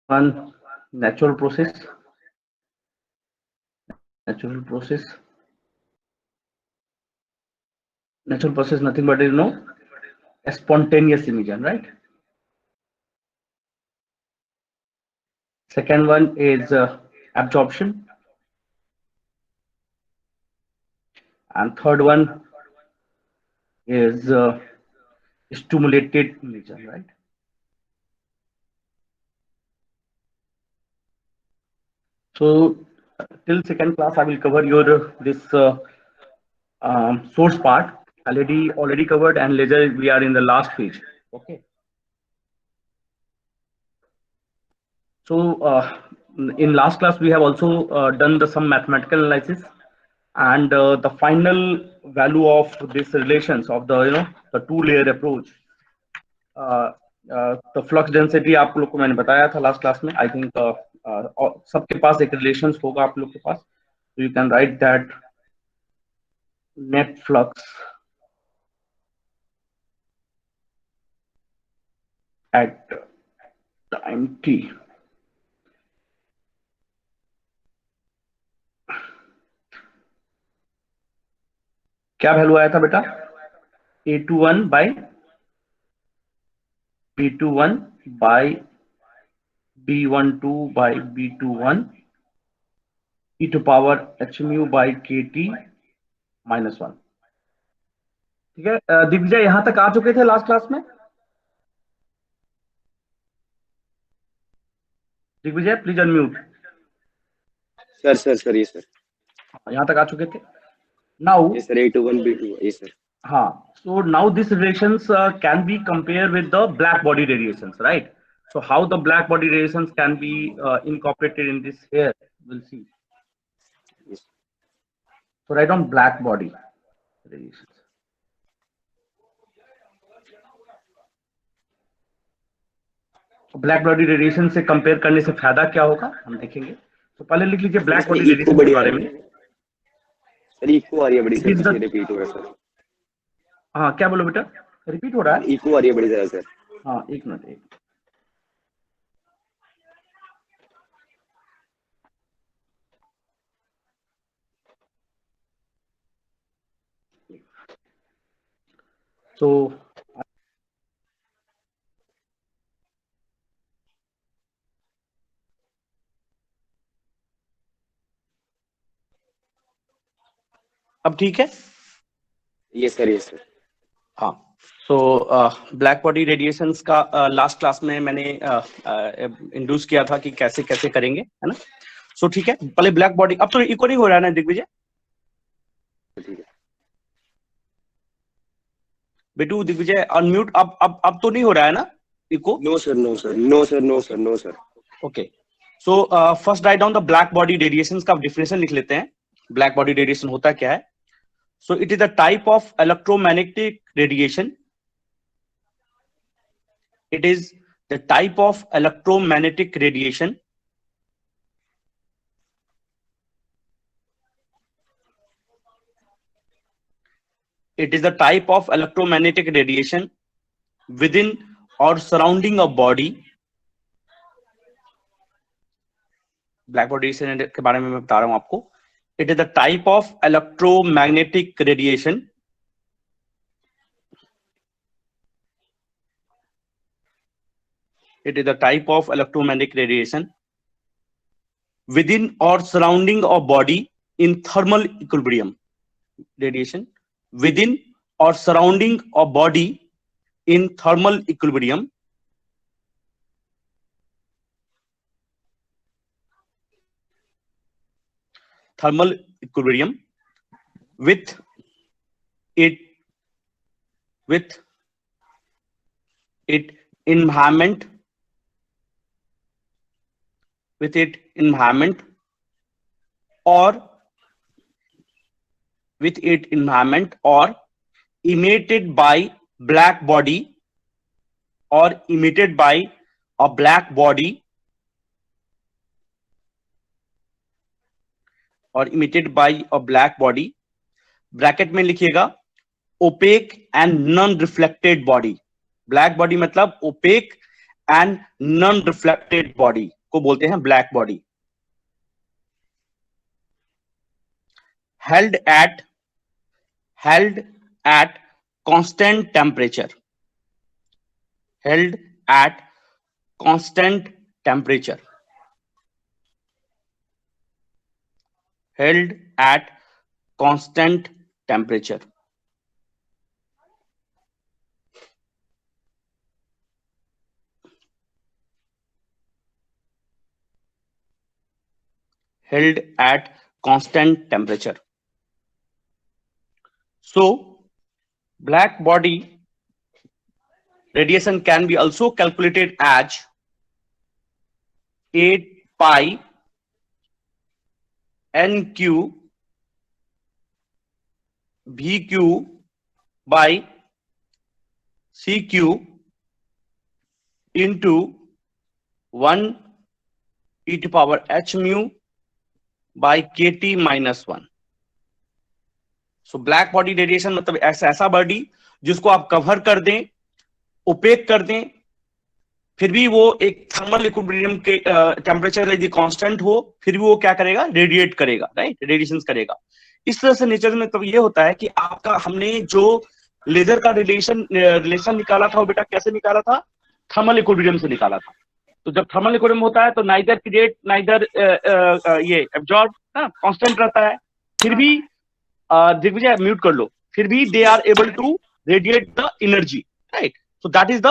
one, natural process. Natural process. Natural process, nothing but a spontaneous emission, right? Second one is absorption, and third one is stimulated emission, right? So till second class, I will cover your this source part already covered, and later we are in the last phase. Okay. So in last class we have also done some mathematical analysis, and the final value of these relations of the two layer approach. तो flux density आप लोग को मैंने बताया था last class में. I think सबके पास एक रिलेशंस होगा आप लोग के पास. So you can write that net flux at time t. क्या वैल्यू आया था बेटा? A21 by B21 by B12 by B21 e to power h mu by kt minus 1. ठीक है. दिग्विजय यहां तक आ चुके थे लास्ट क्लास में? Digvijay please unmute. सर ये सर यहां तक आ चुके थे. नाउ ये सर A21 B21 ये सर. हाँ. So now these relations can be compared with the black body radiations, right? So how the black body radiations can be incorporated in this here, we'll see. Yes. So write down black body radiations. Black body radiation से compare करने से फायदा क्या होगा हम देखेंगे. तो पहले लिख लीजिए ब्लैक बॉडी रेडिएशन के बारे में. सर इको आ रही है बड़ी सर, रिपीट हो रहा है सर. हाँ क्या बोलो बेटा? रिपीट हो रहा है. इको आ रही है बड़ी तरह सर. हाँ एक मिनट. एक तो अब ठीक है. ये सर. हाँ. सो ब्लैक बॉडी रेडिएशंस का लास्ट क्लास में मैंने इंड्यूस किया था कि कैसे कैसे करेंगे, है ना. सो ठीक है. पहले ब्लैक बॉडी. अब तो इको नहीं हो रहा है ना दिग्विजय? ठीक है बेटू. दिग्विजय अनम्यूट. अब तो नहीं हो रहा है ना echo? No sir. Okay. So first write down the black body radiations का डेफिनेशन लिख लेते हैं. ब्लैक बॉडी रेडिएशन होता क्या है? So it is a type of electromagnetic radiation. It is the type of electromagnetic radiation within or surrounding a body. Black body radiation के बारे में मैं बता रहा हूं आपको. It is the type of electromagnetic radiation within or surrounding a body in thermal equilibrium. Radiation within or surrounding a body in thermal equilibrium. Thermal equilibrium with it environment or emitted by black body or emitted by a black body और emitted by a black body. Bracket में लिखिएगा opaque and non reflected body. Black body मतलब opaque and non reflected body. को बोलते हैं black body. held at constant temperature, held at constant temperature, held at constant temperature, held at constant temperature. So black body radiation can be also calculated as 8 pi NQ VQ by CQ into 1 e to power h mu by KT minus 1. So black body radiation मतलब ऐसा body जिसको आप cover कर दें, OPEC कर दें, फिर भी वो एक थर्मल इक्विलिब्रियम के टेम्परेचर यदि कांस्टेंट हो, फिर भी वो क्या करेगा, रेडिएट करेगा, राइट, रेडिएशन करेगा। इस तरह से नेचर में तो ये होता है कि आपका हमने जो लेजर का रिलेशन निकाला था वो बेटा कैसे निकाला था, थर्मल इक्विलिब्रियम से निकाला था। तो जब थर्मल इक्विलिब्रियम होता है तो नाइदर क्रिएट नाइदर ये एब्जॉर्ब कांस्टेंट रहता है, फिर भी दिग्विजय म्यूट कर लो, फिर भी they are able to radiate the energy, right. So that is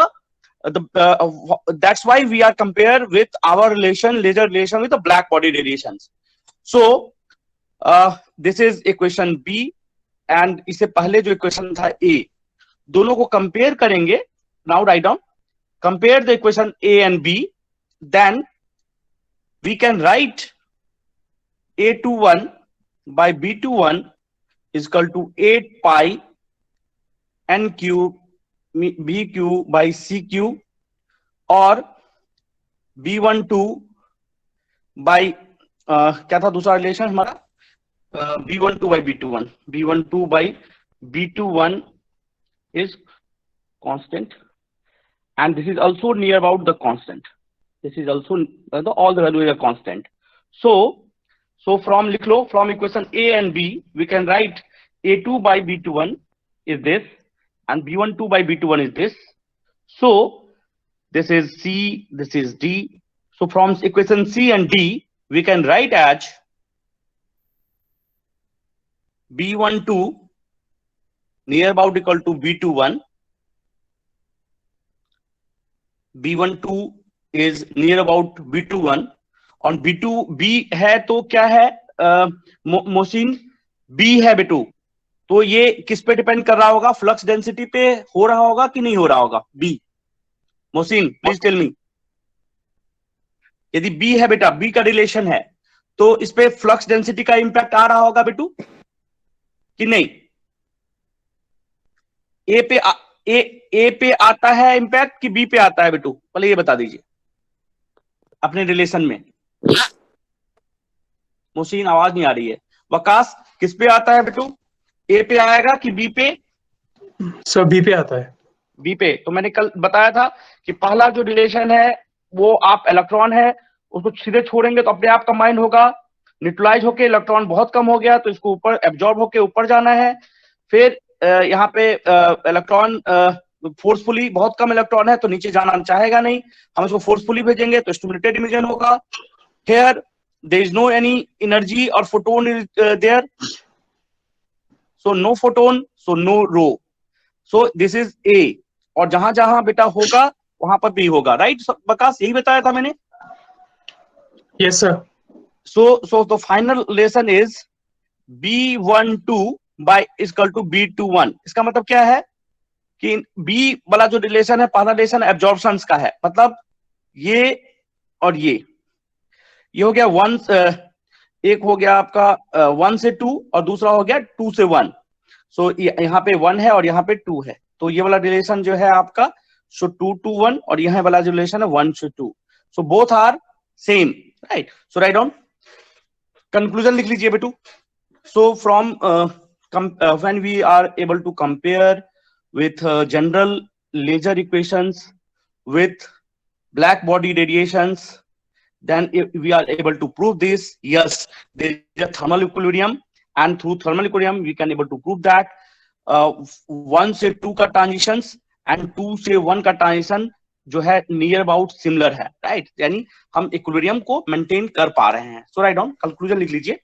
that's why we are compare with our laser relation with the black body radiations. So this is equation B and इससे पहले जो equation था A, दोनों को compare करेंगे। Now write down, compare the equation A and B, then we can write A21 by B21 is equal to 8 pi NQ BQ by CQ और B12 by क्या था दूसरा रिलेशन हमारा, B12 by B21, B12 by B21 is constant and this is also near about the constant. This is also all the values are constant. So from लिख लो, from equation A and B we can write A2 by B21 is this and B12 by B21 is this. So this is C, this is D. So from equation C and D we can write as B12 near about equal to B21. B12 is near about B21 और B है तो क्या है Mohsin, B है बेटू, तो ये किस पे डिपेंड कर रहा होगा, फ्लक्स डेंसिटी पे हो रहा होगा कि नहीं हो रहा होगा B? Mohsin please tell me, यदि B है बेटा, B का रिलेशन है तो इस पे फ्लक्स डेंसिटी का इंपैक्ट आ रहा होगा बेटू कि नहीं? ए पे आता है इंपैक्ट कि B पे आता है बेटू, पहले ये बता दीजिए अपने रिलेशन में। मोहसिन आवाज नहीं आ रही है। वकास किस पे आता है बेटू, ए पे आएगा कि बी पे? सर बी पे आता है। बी पे। तो मैंने कल बताया था कि पहला जो रिलेशन है वो आप इलेक्ट्रॉन है उसको सीधे छोड़ेंगे तो अपने आप कंबाइन होगा, न्यूट्रलाइज होके इलेक्ट्रॉन बहुत कम हो गया तो इसको ऊपर एब्जॉर्ब होके ऊपर जाना है। फिर यहाँ पे इलेक्ट्रॉन फोर्सफुली बहुत कम इलेक्ट्रॉन है तो नीचे जाना चाहेगा नहीं, हम इसको फोर्सफुली भेजेंगे तो स्टिमुलेटेड इमिशन होगा। Here there is no any energy or photon is there, so no photon, so no rho, so this is A और जहां जहां बेटा होगा वहां पर B होगा, राइट बकास, यही बताया था मैंने? Yes sir. so the final relation is B12 by is equal to B21। इसका मतलब क्या है कि B वाला जो रिलेशन है पहला रिलेशन एब्जॉर्प्शन का है, मतलब ये और ये हो गया 1, एक हो गया आपका 1 से 2 और दूसरा हो गया 2 से 1। सो यहाँ पे 1 है और यहाँ पे 2 है, तो ये वाला रिलेशन जो है आपका सो 2 to 1 और यहाँ वाला जो रिलेशन है 1 to 2, so both are same, right. So right down, conclusion लिख लीजिए बेटू। So from when we are able to compare with general laser equations with black body radiations, then if we are able to prove this, yes, there is a thermal equilibrium, and through thermal equilibrium we can able to prove that 1 से 2 का transitions and 2 से 1 का transition जो है near about similar है, right, यानी हम equilibrium को मेंटेन कर पा रहे हैं. सो राइट डाउन, कंक्लूजन लिख लीजिए.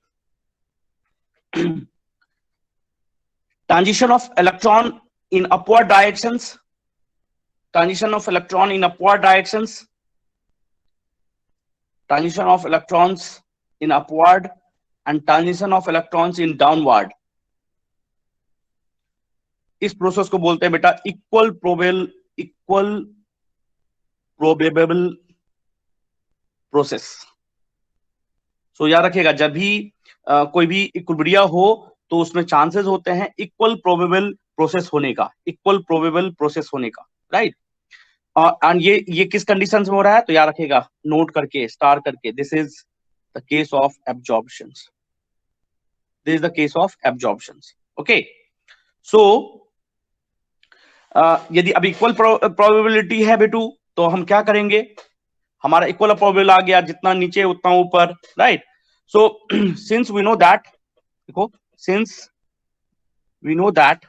Transition of electron in upward directions, transition of electron in upward directions, transition of electrons in upward and transition of electrons in downward. इस प्रोसेस को बोलते हैं बेटा इक्वल प्रोबेबल प्रोसेस. सो याद रखिएगा, जब भी कोई भी इक्विलिब्रिया हो तो उसमें चांसेस होते हैं इक्वल प्रोबेबल प्रोसेस होने का, इक्वल प्रोबेबल प्रोसेस होने का, राइट. एंड ये किस कंडीशन में हो रहा है तो याद रखिएगा, नोट करके, स्टार करके, this is the case of absorptions, this is the case of absorptions. Okay, so यदि अब इक्वल प्रोबेबिलिटी है बेटू तो हम क्या करेंगे, हमारा इक्वल प्रोबेबल आ गया, जितना नीचे उतना ऊपर, right. So since we know that, देखो, since we know that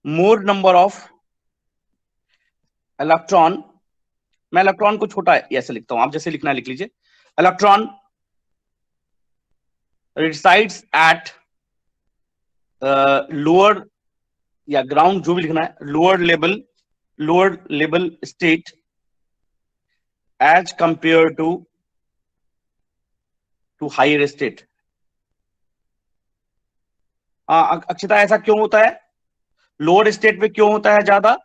more number of electron, मैं इलेक्ट्रॉन को छोटा ऐसे लिखता हूं, आप जैसे लिखना है लिख लीजिए. इलेक्ट्रॉन रिसाइड्स एट लोअर या ग्राउंड, जो भी लिखना है, lower level state as compare to higher state. Akshata, ऐसा क्यों होता है, लोअर स्टेट में क्यों होता है ज्यादा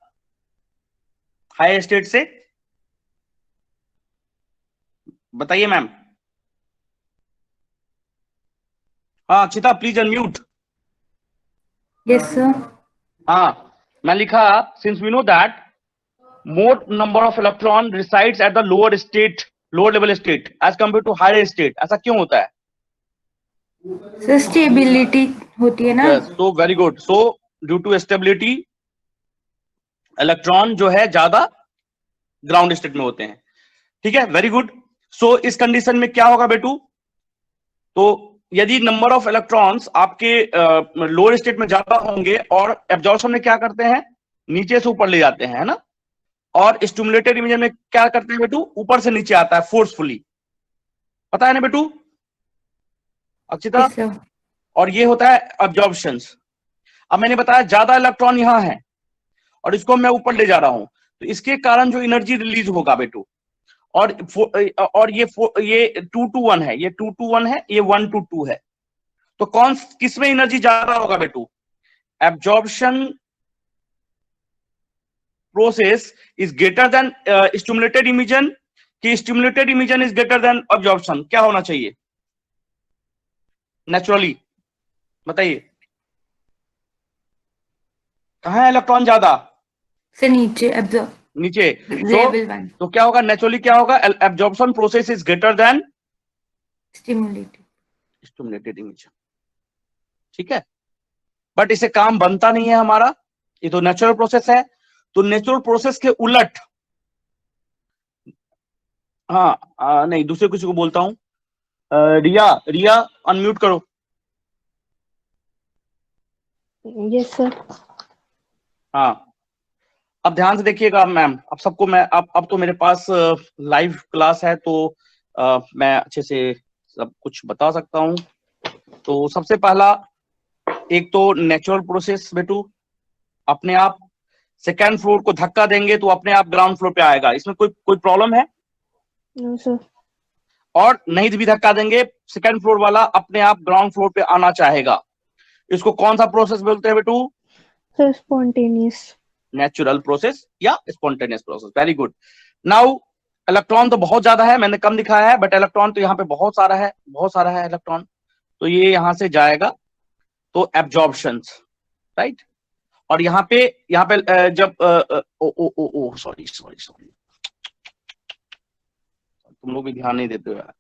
हायर स्टेट से, बताइए मैम. हाँ Akshita, please unmute. Yes sir. हाँ, मैं लिखा since we know that more number of electron resides at the lower level state as compare to higher state. ऐसा क्यों होता है? सर स्टेबिलिटी होती है ना. So very good. So due to stability electron जो है ज्यादा ग्राउंड स्टेट में होते हैं. ठीक है, वेरी गुड. सो इस कंडीशन में क्या होगा बेटू, तो यदि नंबर ऑफ इलेक्ट्रॉन्स आपके लोअर स्टेट में ज्यादा होंगे और एब्जॉर्प्शन में क्या करते हैं, नीचे से ऊपर ले जाते हैं, है ना, और स्टिमुलेटेड इमेजन में क्या करते हैं बेटू, ऊपर से नीचे आता है फोर्सफुली, पता है ना बेटू अक्षिता. और ये होता है एब्जॉर्प्शंस. अब मैंने बताया ज्यादा इलेक्ट्रॉन यहां है और इसको मैं ऊपर ले जा रहा हूं, तो इसके कारण जो एनर्जी रिलीज होगा बेटू, और ये 2 to 1 है, ये 2 to 1 है, ये 1 to 2 है, तो किसमें एनर्जी ज्यादा होगा बेटू, absorption process is greater than stimulated emission, कि stimulated emission is greater than absorption. क्या होना चाहिए नेचुरली, बताइए, कहां है इलेक्ट्रॉन ज्यादा, से नीचे, नीचे. लेवल 1. तो क्या होगा नेचुरली, क्या होगा, absorption process is greater than stimulated image. ठीक है, बट इसे काम बनता नहीं है हमारा, ये तो नेचुरल प्रोसेस है. तो नेचुरल प्रोसेस के उलट, हाँ नहीं, दूसरे किसी को बोलता हूं. रिया अनम्यूट करो. Yes sir. हाँ, अब ध्यान से देखिएगा मैम, अब सबको मैं अब तो मेरे पास लाइव क्लास है, तो मैं अच्छे से सब कुछ बता सकता हूं. तो सबसे पहला, एक तो नेचुरल प्रोसेस बेटू, अपने आप सेकेंड फ्लोर को धक्का देंगे तो अपने आप ग्राउंड फ्लोर पे आएगा, इसमें कोई प्रॉब्लम है? No sir. और नहीं भी धक्का देंगे, सेकेंड फ्लोर वाला अपने आप ग्राउंड फ्लोर पे आना चाहेगा. इसको कौन सा प्रोसेस बोलते हैं बेटू? Sir spontaneous. नेचुरल प्रोसेस या spontaneous process. Very good. Now electron तो बहुत ज्यादा है, मैंने कम दिखाया है, बट इलेक्ट्रॉन तो यहाँ पे बहुत सारा है इलेक्ट्रॉन, तो ये यहां से जाएगा तो एब्जॉर्प्शंस, राइट. और यहाँ पे जब सॉरी तुम लोग भी ध्यान नहीं देते हो यार,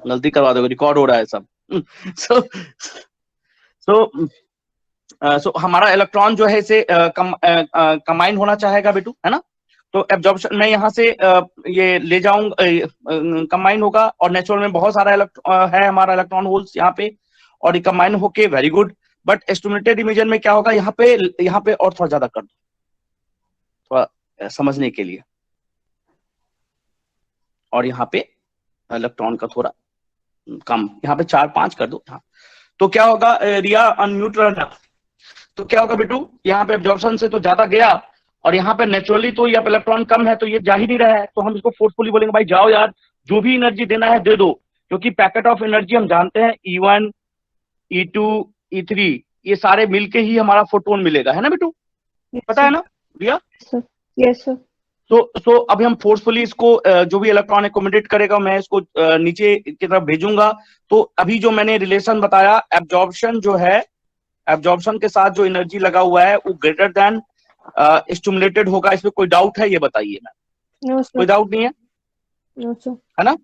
गलती करवा दोगे, रिकॉर्ड हो रहा है सब. सो हमारा इलेक्ट्रॉन जो है इसे कंबाइन होना चाहेगा बेटू, है ना. तो एब्जॉर्प्शन मैं यहाँ से ये ले जाऊंगा, कंबाइन होगा और नेचुरल में बहुत सारा है हमारा इलेक्ट्रॉन होल्स यहाँ पे, और ये कंबाइन होके very good. But stimulated emission में क्या होगा, यहाँ पे और थोड़ा ज्यादा कर दो, थोड़ा समझने के लिए, और यहाँ पे इलेक्ट्रॉन का थोड़ा कम, यहाँ पे 4-5 कर दो। हाँ, तो क्या होगा रिया, अनम्यूट रहना। तो क्या होगा बेटू, यहाँ पे एब्जॉर्प्शन से तो ज्यादा गया, और यहाँ पे नेचुरली तो ये इलेक्ट्रॉन कम है, तो ये जा ही नहीं रहा है, तो हम इसको फोर्सफुली बोलेंगे भाई जाओ यार, जो भी एनर्जी देना है दे दो, क्योंकि पैकेट ऑफ एनर्जी हम जानते हैं E1, E2, E3, ये सारे मिलके ही हमारा फोटोन मिलेगा, है ना बेटू, पता है ना रिया? Yes sir. तो अभी हम फोर्सफुली इसको जो भी इलेक्ट्रॉन एकोमोडेट करेगा मैं इसको नीचे की तरफ भेजूंगा। तो अभी जो मैंने रिलेशन बताया, एब्जॉर्प्शन जो है, एब्जॉर्प्शन के साथ जो एनर्जी लगा हुआ है वो ग्रेटर देन स्टिमुलेटेड होगा, इसमें कोई डाउट है? ये बताइए मैम। No sir. कोई डाउट नहीं है? No sir. है ना?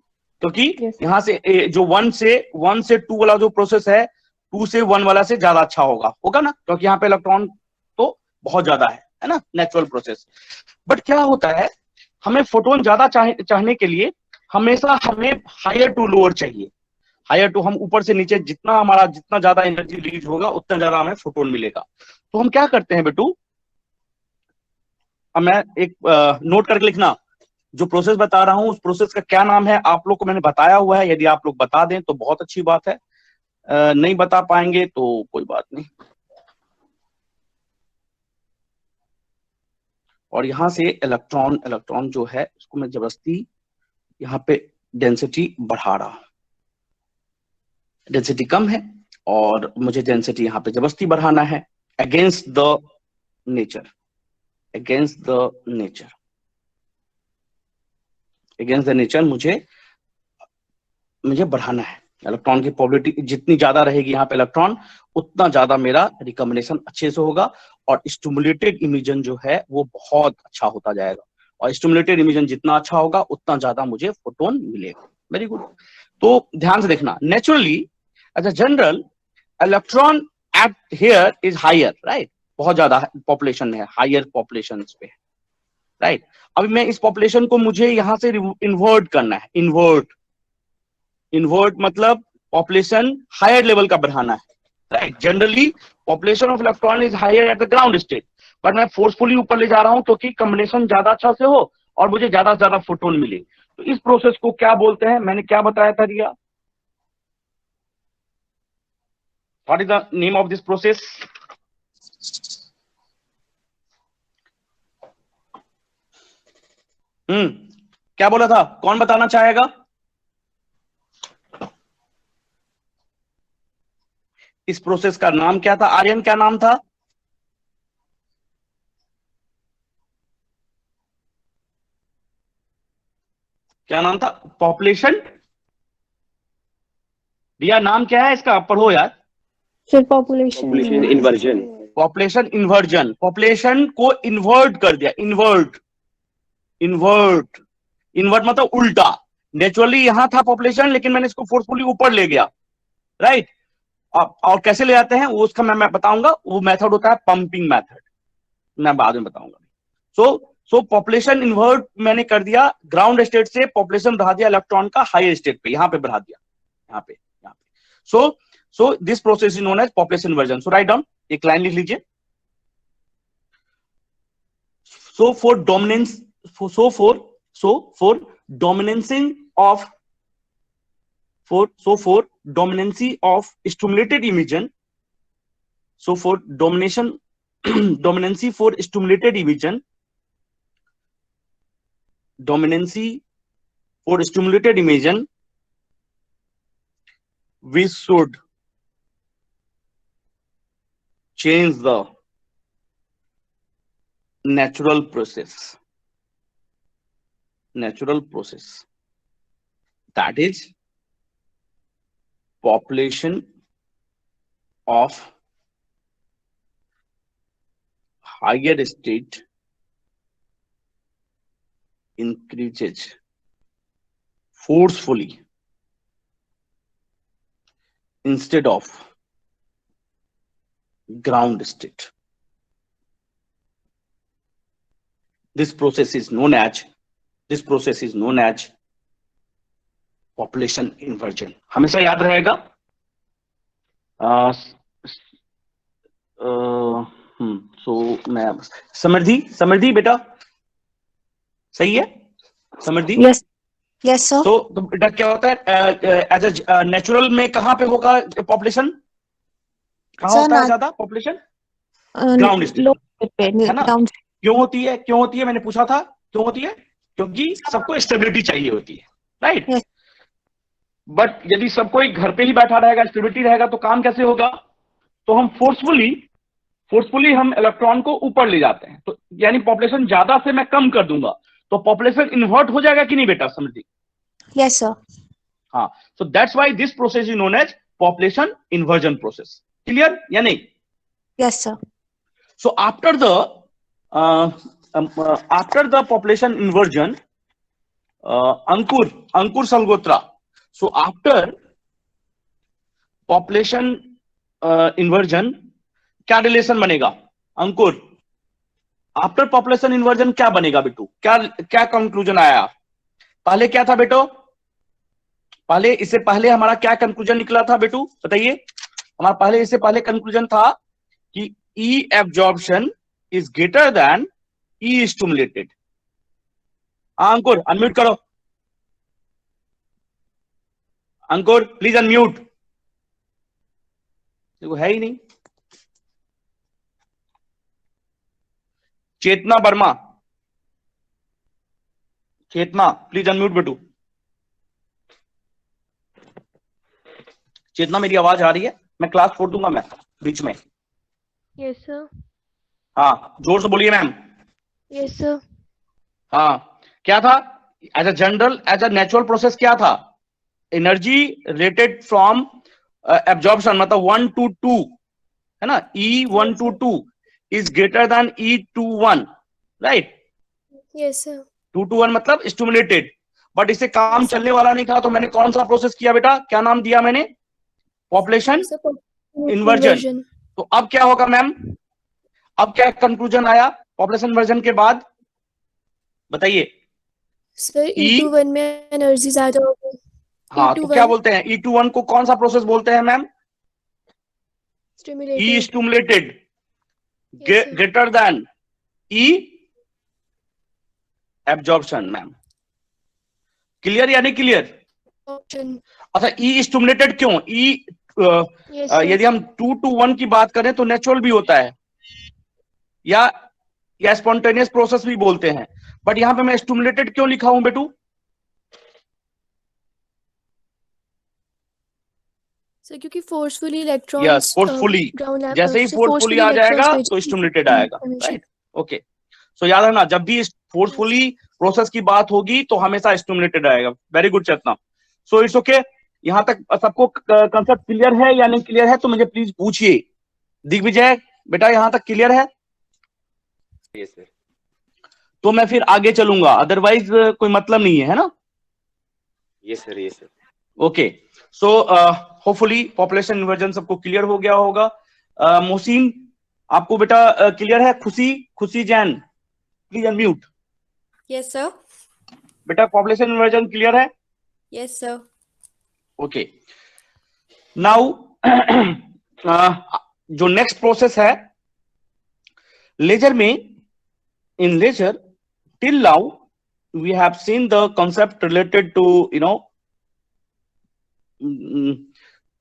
क्योंकि Yes. यहाँ से जो 1 से 2 वाला जो प्रोसेस है, 2 से 1 वाला से ज्यादा अच्छा होगा ना, क्योंकि यहाँ पे इलेक्ट्रॉन तो बहुत ज्यादा है ना, नेचुरल प्रोसेस। बट क्या होता है, हमें फोटोन ज्यादा चाहने के लिए हमेशा हमें हायर टू लोअर चाहिए। हायर टू, हम ऊपर से नीचे जितना ज्यादा एनर्जी रिलीज होगा उतना ज्यादा हमें फोटोन मिलेगा। तो हम क्या करते हैं बेटू, अब मैं एक नोट करके लिखना, जो प्रोसेस बता रहा हूं उस प्रोसेस का क्या नाम है आप लोग को मैंने बताया हुआ है, यदि आप लोग बता दें तो बहुत अच्छी बात है, नहीं बता पाएंगे तो कोई बात नहीं। और यहां से इलेक्ट्रॉन जो है उसको मैं जबरदस्ती यहाँ पे डेंसिटी बढ़ा रहा हूं, डेंसिटी कम है और मुझे डेंसिटी यहाँ पे जबरदस्ती बढ़ाना है, against the nature, against the nature, against the nature मुझे बढ़ाना है। इलेक्ट्रॉन की प्रोबेबिलिटी जितनी ज्यादा रहेगी यहाँ पे इलेक्ट्रॉन, उतना ज्यादा मेरा रिकॉम्बिनेशन अच्छे से होगा, और स्टिमुलेटेड इमिजन जो है वो बहुत अच्छा होता जाएगा, और स्टिमुलेटेड इमिजन जितना अच्छा होगा उतना ज्यादा मुझे फोटोन मिलेगा। Very good. तो ध्यान से देखना, naturally as a general electron at here is higher, right, बहुत ज्यादा पॉपुलेशन है, हायर पॉपुलेशन पे, राइट। अभी मैं इस पॉपुलेशन को मुझे यहाँ से इन्वर्ट करना है, इन्वर्ट मतलब पॉपुलेशन हायर लेवल का बढ़ाना है, right. Generally population of electron is higher at the ground state, but मैं फोर्सफुली ऊपर ले जा रहा हूं क्योंकि कॉम्बिनेशन ज्यादा अच्छा से हो और मुझे ज्यादा से ज्यादा फोटोन मिले। तो इस प्रोसेस को क्या बोलते हैं, मैंने क्या बताया था Riya? What is the name of this process? क्या बोला था, कौन बताना चाहेगा? इस प्रोसेस का नाम क्या था? आर्यन, क्या नाम था? क्या नाम था? पॉपुलेशन, रिया नाम क्या है इसका, पढ़ो यार। Sir population inversion. Population inversion, population को इन्वर्ट कर दिया, इन्वर्ट मतलब उल्टा। नेचुरली यहां था पॉपुलेशन, लेकिन मैंने इसको फोर्सफुली ऊपर ले गया, राइट। और कैसे ले जाते हैं वो उसका मैं बताऊंगा, वो मेथड होता है पंपिंग मेथड, मैं बाद में बताऊंगा। सो पॉपुलेशन इन्वर्ट मैंने कर दिया, ग्राउंड स्टेट से पॉपुलेशन बढ़ा दिया इलेक्ट्रॉन का हायर स्टेट पे, यहां पे बढ़ा दिया, यहाँ पे। So this process is known as population inversion. So right down, एक लाइन लिख लीजिए। So for dominance, for dominancing of dominancy of stimulated emission, so for dominancy for stimulated emission, we should change the natural process, that is population of higher state increases forcefully instead of ground state. this process is known as population inversion. हमेशा याद रहेगा. So मैं समृद्धि बेटा सही है? समृद्धि? Yes. Yes, sir. तो बेटा क्या होता है एज अ नेचुरल में कहाँ पे होगा पॉपुलेशन? कहाँ Sir, होता है ज्यादा पॉपुलेशन? ग्राउंड स्टेट low पे, है ना? down. क्यों होती है? मैंने पूछा था क्यों होती है? क्योंकि सबको स्टेबिलिटी चाहिए होती है, राइट? Yes. बट यदि सबको एक घर पे ही बैठा रहेगा, स्टेबिलिटी रहेगा, तो काम कैसे होगा? तो हम फोर्सफुली हम इलेक्ट्रॉन को ऊपर ले जाते हैं, तो यानी पॉपुलेशन ज्यादा से मैं कम कर दूंगा, तो पॉपुलेशन इन्वर्ट हो जाएगा कि नहीं बेटा समृद्धि? Yes, sir. हाँ, so that's why this process is known as population inversion process. Clear या नहीं? Yes, sir. So after the population inversion, Ankur Salgotra. So after population inversion, क्या रिलेशन बनेगा? अंकुर, आफ्टर पॉपुलेशन इन्वर्जन क्या बनेगा बेटू? क्या conclusion आया? पहले क्या था बेटो? इससे पहले हमारा क्या कंक्लूजन निकला था बेटू? बताइए. हमारा इससे पहले कंक्लूजन था कि E absorption is greater than E stimulated. Ankur unmute करो. अंकुर प्लीज अनम्यूट. देखो है ही नहीं. चेतना वर्मा, प्लीज अनम्यूट बेटू. चेतना मेरी आवाज आ रही है? मैं क्लास छोड़ दूंगा मैं बीच में. Yes, sir. हाँ, जोर से बोलिए मैम. Yes, sir. हाँ, क्या था? एज अ नेचुरल प्रोसेस क्या था? एनर्जी रिलेटेड फ्रॉम एब्जॉर्प्शन, मतलब 1 to 2 है ना? E1 to 2 is greater then E2 1, right? Yes, sir. 2 to 1 मतलब स्टिमुलेटेड. बट इससे काम चलने वाला नहीं था, तो मैंने कौन सा प्रोसेस किया बेटा? क्या नाम दिया मैंने? Population inversion. तो अब क्या होगा मैम? अब क्या कंक्लूजन आया पॉपुलेशन इन्वर्जन के बाद? बताइए. सर E21 में एनर्जी ज्यादा होगी. हाँ, तो क्या बोलते हैं? E21 को कौन सा प्रोसेस बोलते हैं ma'am? E stimulated greater than E absorption. Ma'am clear या नहीं क्लियर? अच्छा, E स्टिमुलेटेड क्यों? यदि हम 2 to 1 की बात करें तो नेचुरल भी होता है या स्पॉन्टेनियस प्रोसेस भी बोलते हैं, बट यहां पे मैं स्टिमुलेटेड क्यों लिखा हूं बेटू? सर क्योंकि फोर्सफुली इलेक्ट्रॉन, यस, फोर्सफुली. जैसे ही फोर्सफुली आ जाएगा तो स्टिमुलेटेड आएगा, राइट? ओके. सो याद रखना, जब भी फोर्सफुली प्रोसेस की बात होगी तो हमेशा स्टिमुलेटेड आएगा. Very good Chetna. So it's okay. यहां तक सबको कंसेप्ट क्लियर है या नहीं क्लियर है? तो मुझे प्लीज पूछिए. दिग्विजय बेटा, यहां तक क्लियर है? Yes sir. तो मैं फिर आगे चलूंगा, अदरवाइज कोई मतलब नहीं है ना? Yes sir. Yes sir. Okay. So hopefully population inversion सबको क्लियर हो गया होगा. मोहसिन, आपको बेटा क्लियर है? खुशी Jain, please unmute. Yes sir. बेटा पॉपुलेशन इन्वर्जन क्लियर है? Yes sir. ओके. नाउ जो नेक्स्ट प्रोसेस है लेजर में, in leisure till now we have seen the concept related to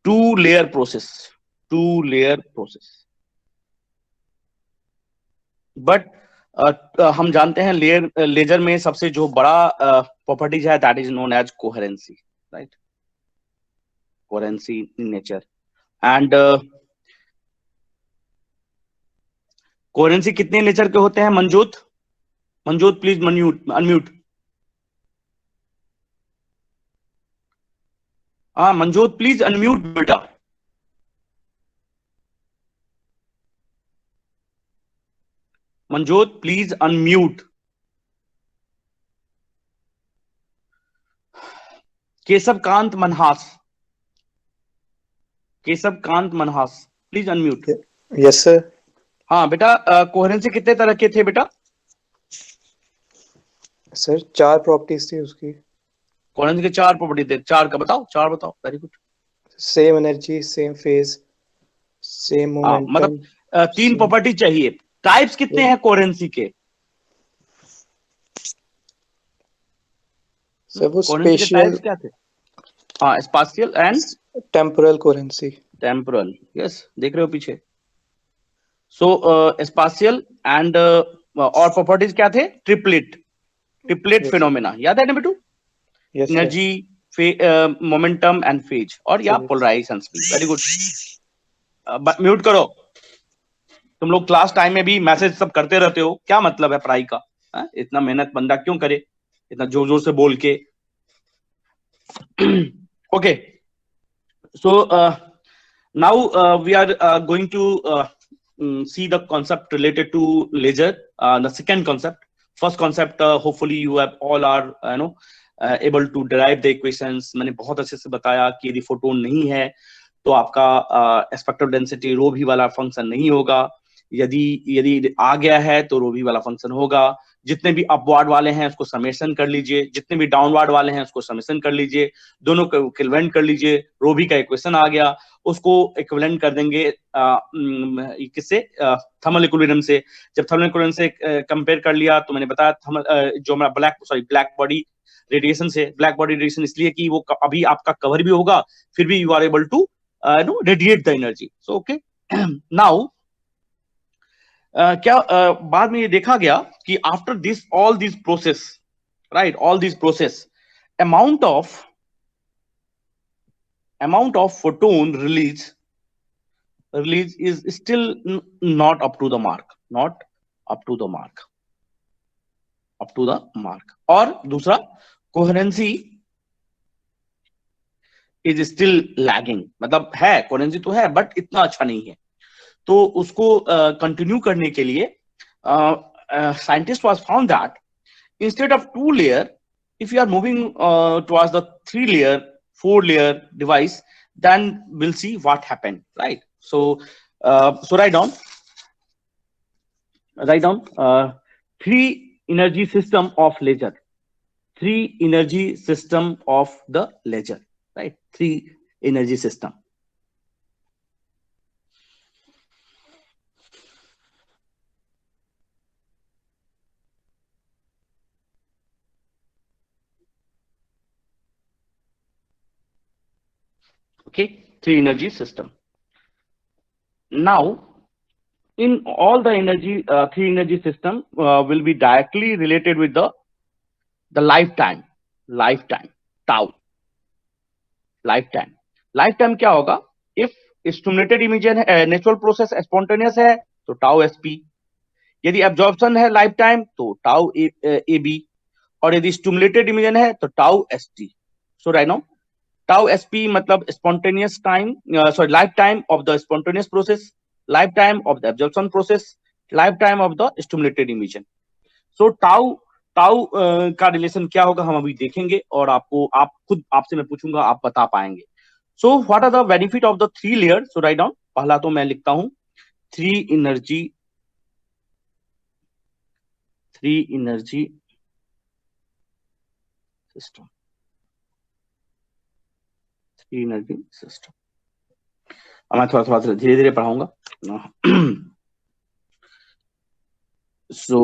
two layer process. But हम जानते हैं लेजर में सबसे जो बड़ा प्रॉपर्टीज है, that is known as coherency, right? Coherency in nature. And coherency कितने नेचर के होते हैं? Manjot please unmute. हाँ मंजूत प्लीज अनम्यूट बेटा. Manjot please unmute. Keshav Kant Manhas please unmute. Yes sir. हाँ बेटा, कोहेरेंसी कितने तरह के थे बेटा? सर 4 प्रॉपर्टीज थी उसकी। कोहेरेंसी के 4 प्रॉपर्टी थे, 4 का बताओ, 4 बताओ, very good. Same energy, same phase, same momentum, मतलब 3 सेम। प्रॉपर्टी चाहिए। टाइप्स कितने हैं कोहेरेंसी के? सर वो कोहेरेंसी के स्पेशियल टाइप्स क्या थे? हाँ, spatial and temporal coherency. Temporal, yes, देख रहे हो पीछे। सो स्पाशियल एंड और प्रॉपर्टीज क्या थे? Triplet Yes. फिनोमेना, याद है ना बेटू? Yes sir. Energy, momentum and phase, और या Phase. पोलराइजेशन भी। Very good. म्यूट करो। तुम लोग क्लास टाइम में भी मैसेज सब करते रहते हो, क्या मतलब है पढ़ाई का? इतना मेहनत बंदा क्यों करे, इतना जोर जोर से बोल के? Okay, so now we are going to see the concept related to laser. The second concept. First concept, hopefully you have all are able to derive the equations. मैंने बहुत अच्छे से बताया कि यदि फोटोन नहीं है तो आपका स्पेक्ट्रल डेंसिटी रो भी वाला फंक्शन नहीं होगा, यदि आ गया है तो रो भी वाला फंक्शन होगा। जितने भी अपवार्ड वाले हैं उसको समेशन कर लीजिए, जितने भी डाउनवार्ड वाले हैं उसको समेशन कर लीजिए, दोनों को इक्विवेलेंट कर लीजिए। रो भी का इक्वेशन आ गया, उसको इक्विवेलेंट कर देंगे किससे? थर्मल इक्विलिब्रियम से। जब थर्मल इक्विलिब्रियम से कंपेयर कर लिया तो मैंने बताया जो हमारा ब्लैक बॉडी रेडिएशन से। ब्लैक बॉडी रेडिएशन इसलिए कि वो अभी आपका कवर भी होगा, फिर भी you are able to radiate the energy. So okay, now क्या बाद में ये देखा गया कि after this all this process, right, all this process, amount of photon release is still not up to the mark, और दूसरा कोहेरेंसी इज स्टिल लैगिंग, मतलब है कोहेरेंसी तो है बट इतना अच्छा नहीं है। तो उसको कंटिन्यू करने के लिए scientist was found that instead of 2 layer, if you are moving towards the 3 layer 4 layer device, then we'll see what happened, right? So write down 3 energy system of laser, 3 energy system of the laser, right? 3 energy system. Okay, 3 energy system. Now in all the energy 3 energy system will be directly related with the lifetime tau. lifetime क्या होगा? if stimulated emission है, natural process spontaneous है तो tau sp, यदि absorption है life time तो tau ab, और यदि स्टिमुलेटेड इमिशन है तो टाउ st. सो राइट नाउ tau sp मतलब spontaneous time, lifetime of the spontaneous process, lifetime of the absorption process, lifetime of the stimulated emission. So tau का relation क्या होगा हम अभी देखेंगे, और आपसे मैं पूछूंगा, आप बता पाएंगे। So what are the benefit of the 3 layer? So write down, पहला तो मैं लिखता हूं 3 energy system, 3 energy system। मैं थोड़ा धीरे धीरे पढ़ाऊंगा। सो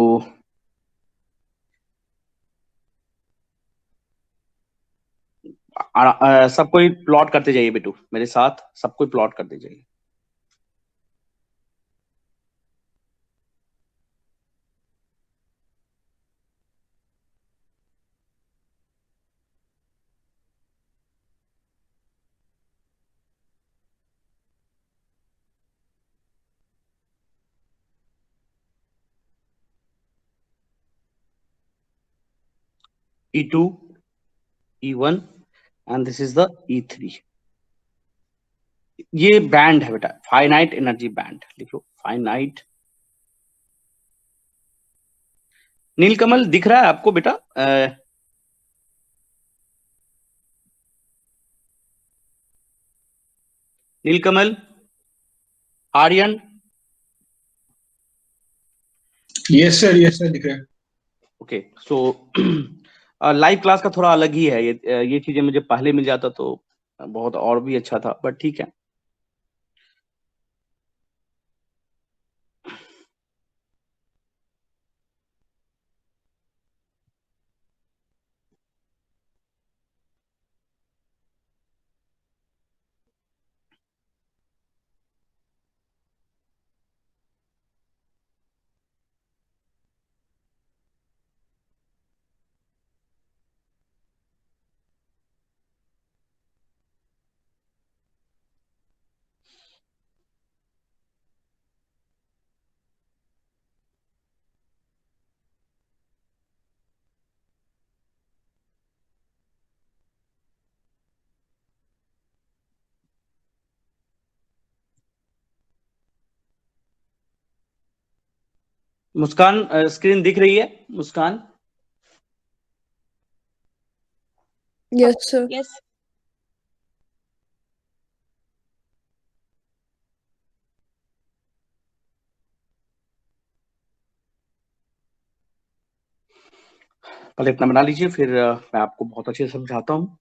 सब कोई प्लॉट करते जाइए बेटू, मेरे साथ सब कोई प्लॉट करते जाइए। E2, E1 and this is the E3। ये बैंड है बेटा, फाइनाइट एनर्जी बैंड, लिखो फाइनाइट। नीलकमल दिख रहा है आपको बेटा? नीलकमल, आर्यन? यस सर दिख रहा है। ओके सो लाइव क्लास का थोड़ा अलग ही है, ये चीजें मुझे पहले मिल जाता तो बहुत और भी अच्छा था, बट ठीक है। मुस्कान स्क्रीन दिख रही है? मुस्कान Yes, sir. Yes. पहले अपना बना लीजिए, फिर मैं आपको बहुत अच्छे से समझाता हूँ।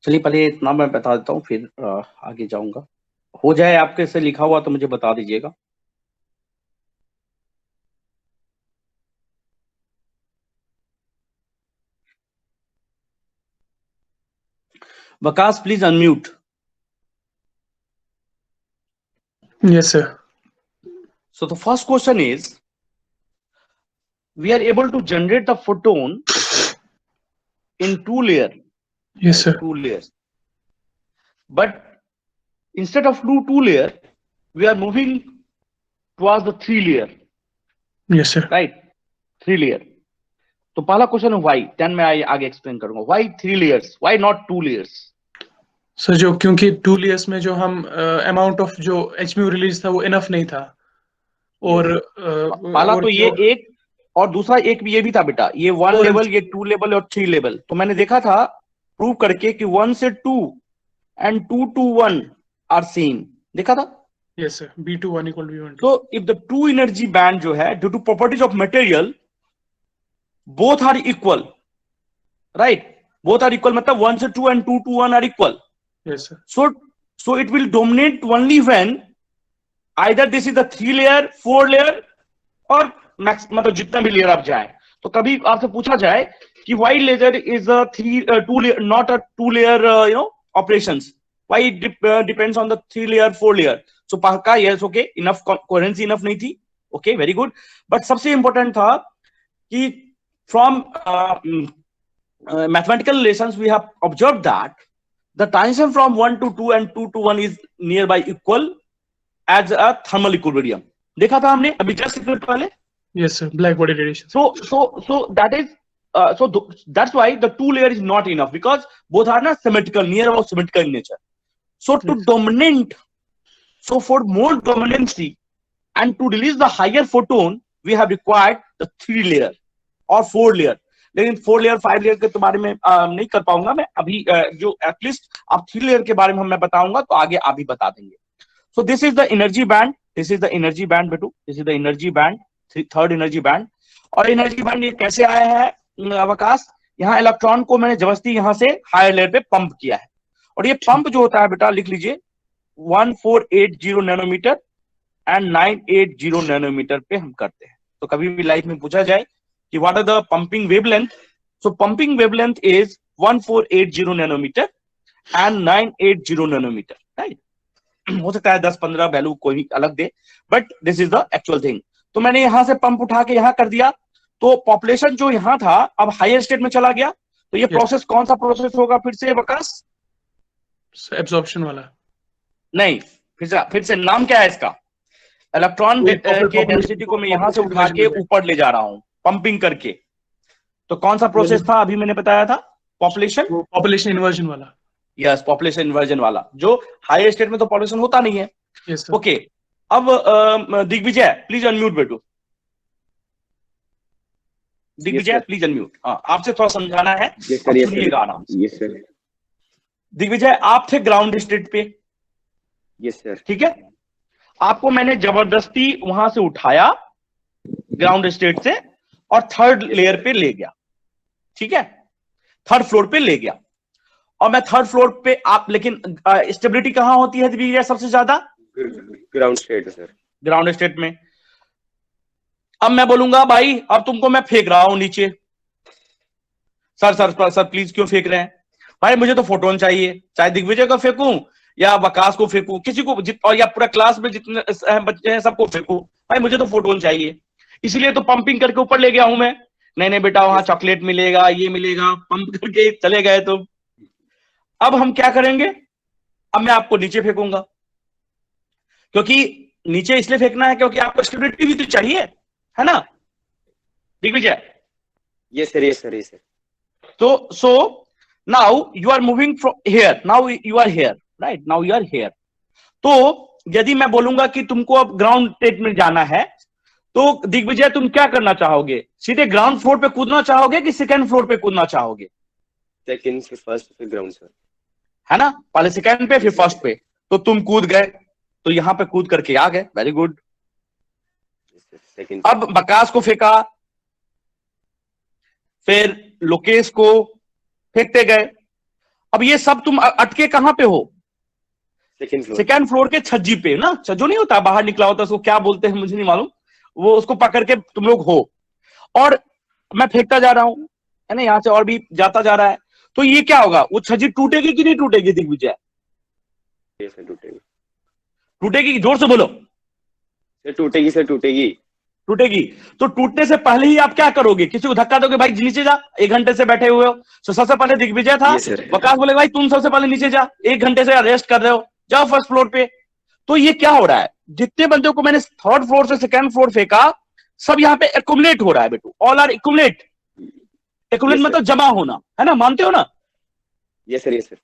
चलिए पहले इतना मैं बता देता हूँ, फिर आगे जाऊंगा। हो जाए आपके से लिखा हुआ तो मुझे बता दीजिएगा। Waqas please unmute. Yes, sir. So the first question is, we are able to generate the photon in two layers. Yes, sir. Two layers. But instead of two layer, we are moving towards the three layer. Yes, sir. Right? Three layer. तो पहला question है why, then मैं आगे explain करूंगा। Why three layers? Why not two layers? Sir जो क्योंकि 2 layers में जो हम अमाउंट ऑफ जो HMU रिलीज था वो इनफ नहीं था, और पहला और तो ये जो एक, और दूसरा एक भी ये भी था बेटा, ये 1 और- लेवल, ये 2 लेवल और 3 लेवल। तो मैंने देखा था प्रूव करके कि 1 से 2 एंड 2 to 1 आर सेम, देखा था। Yes sir, B21 = B12। So if the two energy band जो है, due to properties of material, both are equal, right? Both are equal, मतलब 1 से 2 and 2 to 1 are equal. Yes sir. So it will dominate only when either this is the 3 layer, 4 layer और max, मतलब जितना भी layer आप जाए। तो कभी आपसे पूछा जाए कि why laser is a 2 layer, not a 2 layer operations, why it depends on the 3 layer, 4 layer? So पक्का yes, okay, enough coherency enough नहीं थी, okay, very good। but सबसे important था कि from mathematical relations we have observed that the transition from 1 to 2 and 2 to 1 is nearby equal as a thermal equilibrium। देखा था हमने अभी just पहले। Yes sir, black body radiation. So that is that's why the two layer is not enough, because both are not symmetrical, near about symmetrical in nature. So to dominate, so for more dominancy and to release the higher photon, we have required the 3 layer or 4 layer। लेकिन 4 layer 5 layer के बारे में नहीं कर पाऊंगा मैं अभी, जो एटलीस्ट आप 3 लेयर के बारे में मैं बताऊंगा तो आगे आप भी बता देंगे। So this is the energy band, this is the energy band बेटू, this is the energy band, third energy band. और एनर्जी बैंड ये कैसे आया है अवकाश? यहाँ इलेक्ट्रॉन को मैंने जबरदस्ती यहाँ से हायर लेयर पे पंप किया है, और ये पंप जो होता है बेटा लिख लीजिए 1480 नैनोमीटर एंड 980 नैनोमीटर पे हम करते हैं। तो कभी भी लाइफ में पूछा जाए कि what are the pumping wavelength, so pumping wavelength is 1480 nanometre and 980 nanometre, right? हो सकता है 10-15 वैल्यू कोई भी अलग दे, but this is the actual thing. तो मैंने यहां से पंप उठा के यहां कर दिया, तो पॉपुलेशन जो यहां था अब हायर स्टेट में चला गया। तो ये प्रोसेस कौन सा प्रोसेस होगा फिर से वकास? एब्जॉर्प्शन वाला नहीं, फिर से नाम क्या है इसका? इलेक्ट्रॉन के डेंसिटी को मैं यहां से उठा के ऊपर ले जा रहा हूं पंपिंग करके। तो कौन सा प्रोसेस था अभी मैंने बताया था? पॉपुलेशन इन्वर्जन वाला। यस, पॉपुलेशन इन्वर्जन वाला, जो हायर स्टेट में तो पॉपुलेशन होता नहीं है। यस ओके, अब दिग्विजय प्लीज अनम्यूट बेटू। Digvijay please unmute. आपसे थोड़ा समझाना है, सुनिएगा आराम से। Yes sir. दिग्विजय आप थे ग्राउंड स्टेट पे। Yes sir. ठीक है, आपको मैंने जबरदस्ती वहां से उठाया ग्राउंड स्टेट से और थर्ड लेयर पे ले गया। ठीक है, थर्ड फ्लोर पे ले गया, और मैं थर्ड फ्लोर पे आप, लेकिन स्टेबिलिटी कहां होती है दिग्विजय सबसे ज्यादा? Ground state sir. Ground state में। अब मैं बोलूंगा भाई अब तुमको मैं फेंक रहा हूं नीचे। सर प्लीज क्यों फेंक रहे हैं? भाई मुझे तो फोटोन चाहिए, चाहे दिग्विजय को फेंकूं या वकास को फेंकूं, किसी को और या पूरा क्लास में जितने बच्चे हैं सबको फेंकूं, भाई मुझे तो फोटोन चाहिए। इसीलिए तो पंपिंग करके ऊपर ले गया हूं मैं। नहीं बेटा, वहां चॉकलेट मिलेगा, ये मिलेगा, पंप करके चले गए तुम। अब हम क्या करेंगे? अब मैं आपको नीचे फेंकूंगा, क्योंकि नीचे इसलिए फेंकना है क्योंकि आपको स्टेबिलिटी भी तो चाहिए, है ना Digvijay? Yes sir, yes sir, yes sir. तो so now you are moving from here, now you are here, right? Now you are here. तो यदि मैं बोलूंगा कि तुमको अब ग्राउंड स्टेट में जाना है, तो दिग्विजय तुम क्या करना चाहोगे? सीधे ग्राउंड फ्लोर पे कूदना चाहोगे कि सेकंड फ्लोर पे कूदना चाहोगे? सेकंड से फर्स्ट फिर ग्राउंड सर, है ना? पहले सेकंड पे फिर फर्स्ट पे। तो तुम कूद गए, तो यहां पे कूद करके आ गए, वेरी गुड। सेकंड। अब वकास को फेंका, फिर लोकेश को फेंकते गए। अब ये सब तुम अटके कहां पे हो? सेकंड फ्लोर के छज्जी पे ना, छज्जो नहीं होता बाहर निकला होता, उसको क्या बोलते हैं मुझे नहीं मालूम, वो उसको पकड़ के तुम लोग हो। और मैं फेंकता जा रहा हूं, है ना, यहां से और भी जाता जा रहा है। तो ये क्या होगा? वो छज्जी टूटेगी कि नहीं टूटेगी दिग्विजय? टूटेगी। टूटेगी, जोर से बोलो। सर टूटेगी, सर टूटेगी। टूटेगी। तो टूटने से पहले ही आप क्या करोगे? किसी को धक्का दोगे, भाई नीचे जा, 1 घंटे से बैठे हुए हो। तो सबसे पहले दिग्विजय था, वकास बोले भाई तुम सबसे पहले नीचे जा, 1 घंटे से रेस्ट कर रहे हो, जाओ फर्स्ट फ्लोर पे। तो ये क्या हो रहा है? जितने बंदों को मैंने थर्ड फ्लोर से सेकंड फ्लोर फेंका, सब यहाँ पे एक्युमुलेट हो रहा है बेटू। All are accumulate. एक्युमुलेट मतलब जमा होना, है ना? मानते हो ना? Yes sir, yes sir.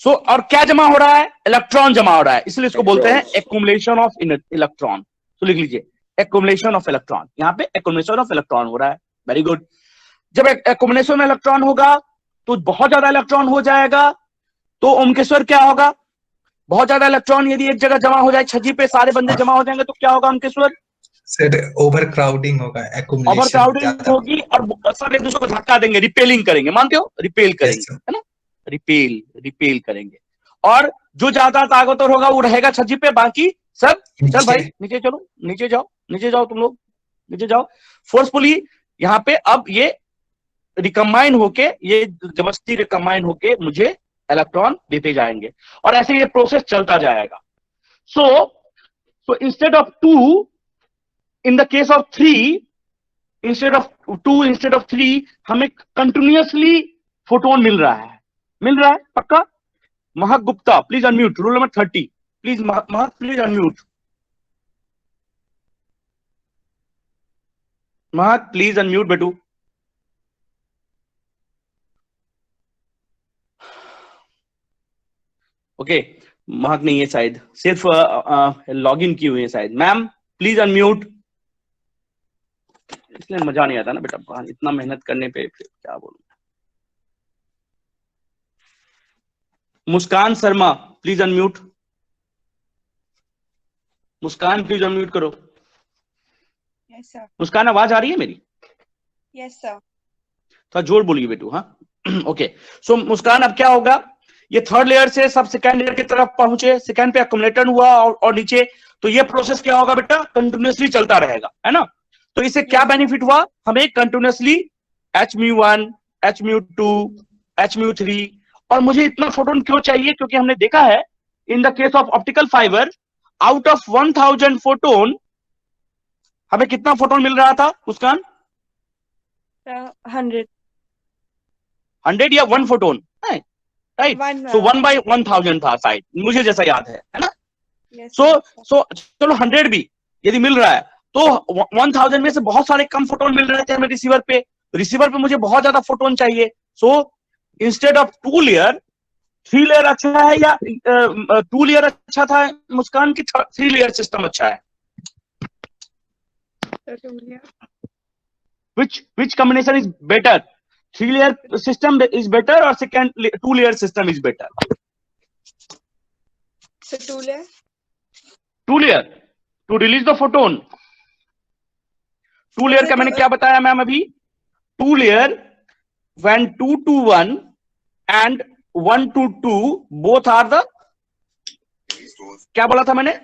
So और क्या जमा हो रहा है? इलेक्ट्रॉन जमा हो रहा है, इसलिए इसको बोलते हैं एक्युमुलेशन ऑफ इलेक्ट्रॉन। तो लिख लीजिए एक्युमुलेशन ऑफ इलेक्ट्रॉन। यहाँ पे एक्युमुलेशन ऑफ इलेक्ट्रॉन हो रहा है, वेरी गुड। जब एक्युमुलेशन में इलेक्ट्रॉन होगा तो बहुत ज्यादा इलेक्ट्रॉन हो जाएगा, तो ओमकेश्वर क्या होगा? बहुत ज्यादा इलेक्ट्रॉन यदि एक जगह जमा हो जाए, छज्जी पे सारे बंदे जमा हो जाएंगे, तो क्या होगा ओमकेश्वर? सर ओवर क्राउडिंग होगा, एक्युमुलेशन ओवर क्राउडिंग होगी और सब एक दूसरे को धक्का देंगे, रिपेलिंग करेंगे। मानते हो? रिपेल करेंगे, है ना? रिपेल करेंगे। और जो ज्यादा ताकतवर होगा वो रहेगा छज्जी पे, बाकी सब चल भाई नीचे चलो, नीचे जाओ तुम लोग, नीचे जाओ फोर्सफुली। यहाँ पे अब ये रिकम्बाइन होके, ये जबरदस्ती रिकम्बाइन होके मुझे इलेक्ट्रॉन देते जाएंगे, और ऐसे ये प्रोसेस चलता जाएगा। So instead of 2, in the case of 3, instead of 2, instead of 3, हमें कंटिन्यूअसली फोटोन मिल रहा है पक्का? महक Gupta please unmute, rule number 30 please. Mahak please unmute, Mahak please unmute बेटू। ओके, महक नहीं है शायद, सिर्फ लॉग इन की हुई है शायद। Ma'am please unmute. इसलिए मजा नहीं आता ना बेटा, इतना मेहनत करने पे फिर क्या बोलूं। Muskan Sharma please unmute. Muskan please unmute करो। Yes sir. मुस्कान आवाज आ रही है मेरी? Yes sir. थोड़ा जोर बोलिए बेटू। हाँ ओके, सो मुस्कान अब क्या होगा? ये थर्ड लेयर से सब सेकंड लेयर की तरफ पहुंचे, सेकंड पे अक्युमुलेटर हुआ और नीचे, तो ये प्रोसेस क्या होगा बेटा? कंटिन्यूअसली चलता रहेगा, है ना? तो इससे क्या बेनिफिट हुआ हमें? Continuously Hμ1, Hμ2, Hμ3। और मुझे इतना फोटोन क्यों चाहिए? क्योंकि हमने देखा है in the case of optical fiber, out of 1000 photon, हमें कितना फोटोन मिल रहा था मुस्कान? 100. 100 या 1 फोटोन, राइट? सो 1 by 1000 था शायद, मुझे जैसा याद है ना? सो चलो 100 भी यदि मिल रहा है तो 1000 में से बहुत सारे कम फोटोन मिल रहे थे हमें रिसीवर पे मुझे बहुत ज्यादा फोटोन चाहिए। So instead of 2 layer 3 layer अच्छा है या 2 लेयर अच्छा था मुस्कान की 3 लेयर सिस्टम अच्छा है? Which combination is better? 3 layer system is better or second 2 layer system is better? So 2 layer. 2 layer to release the photon. 2 layer का मैंने क्या बताया मैम अभी? 2 layer when 2 to 1 and 1 to 2 both are the, क्या बोला था मैंने?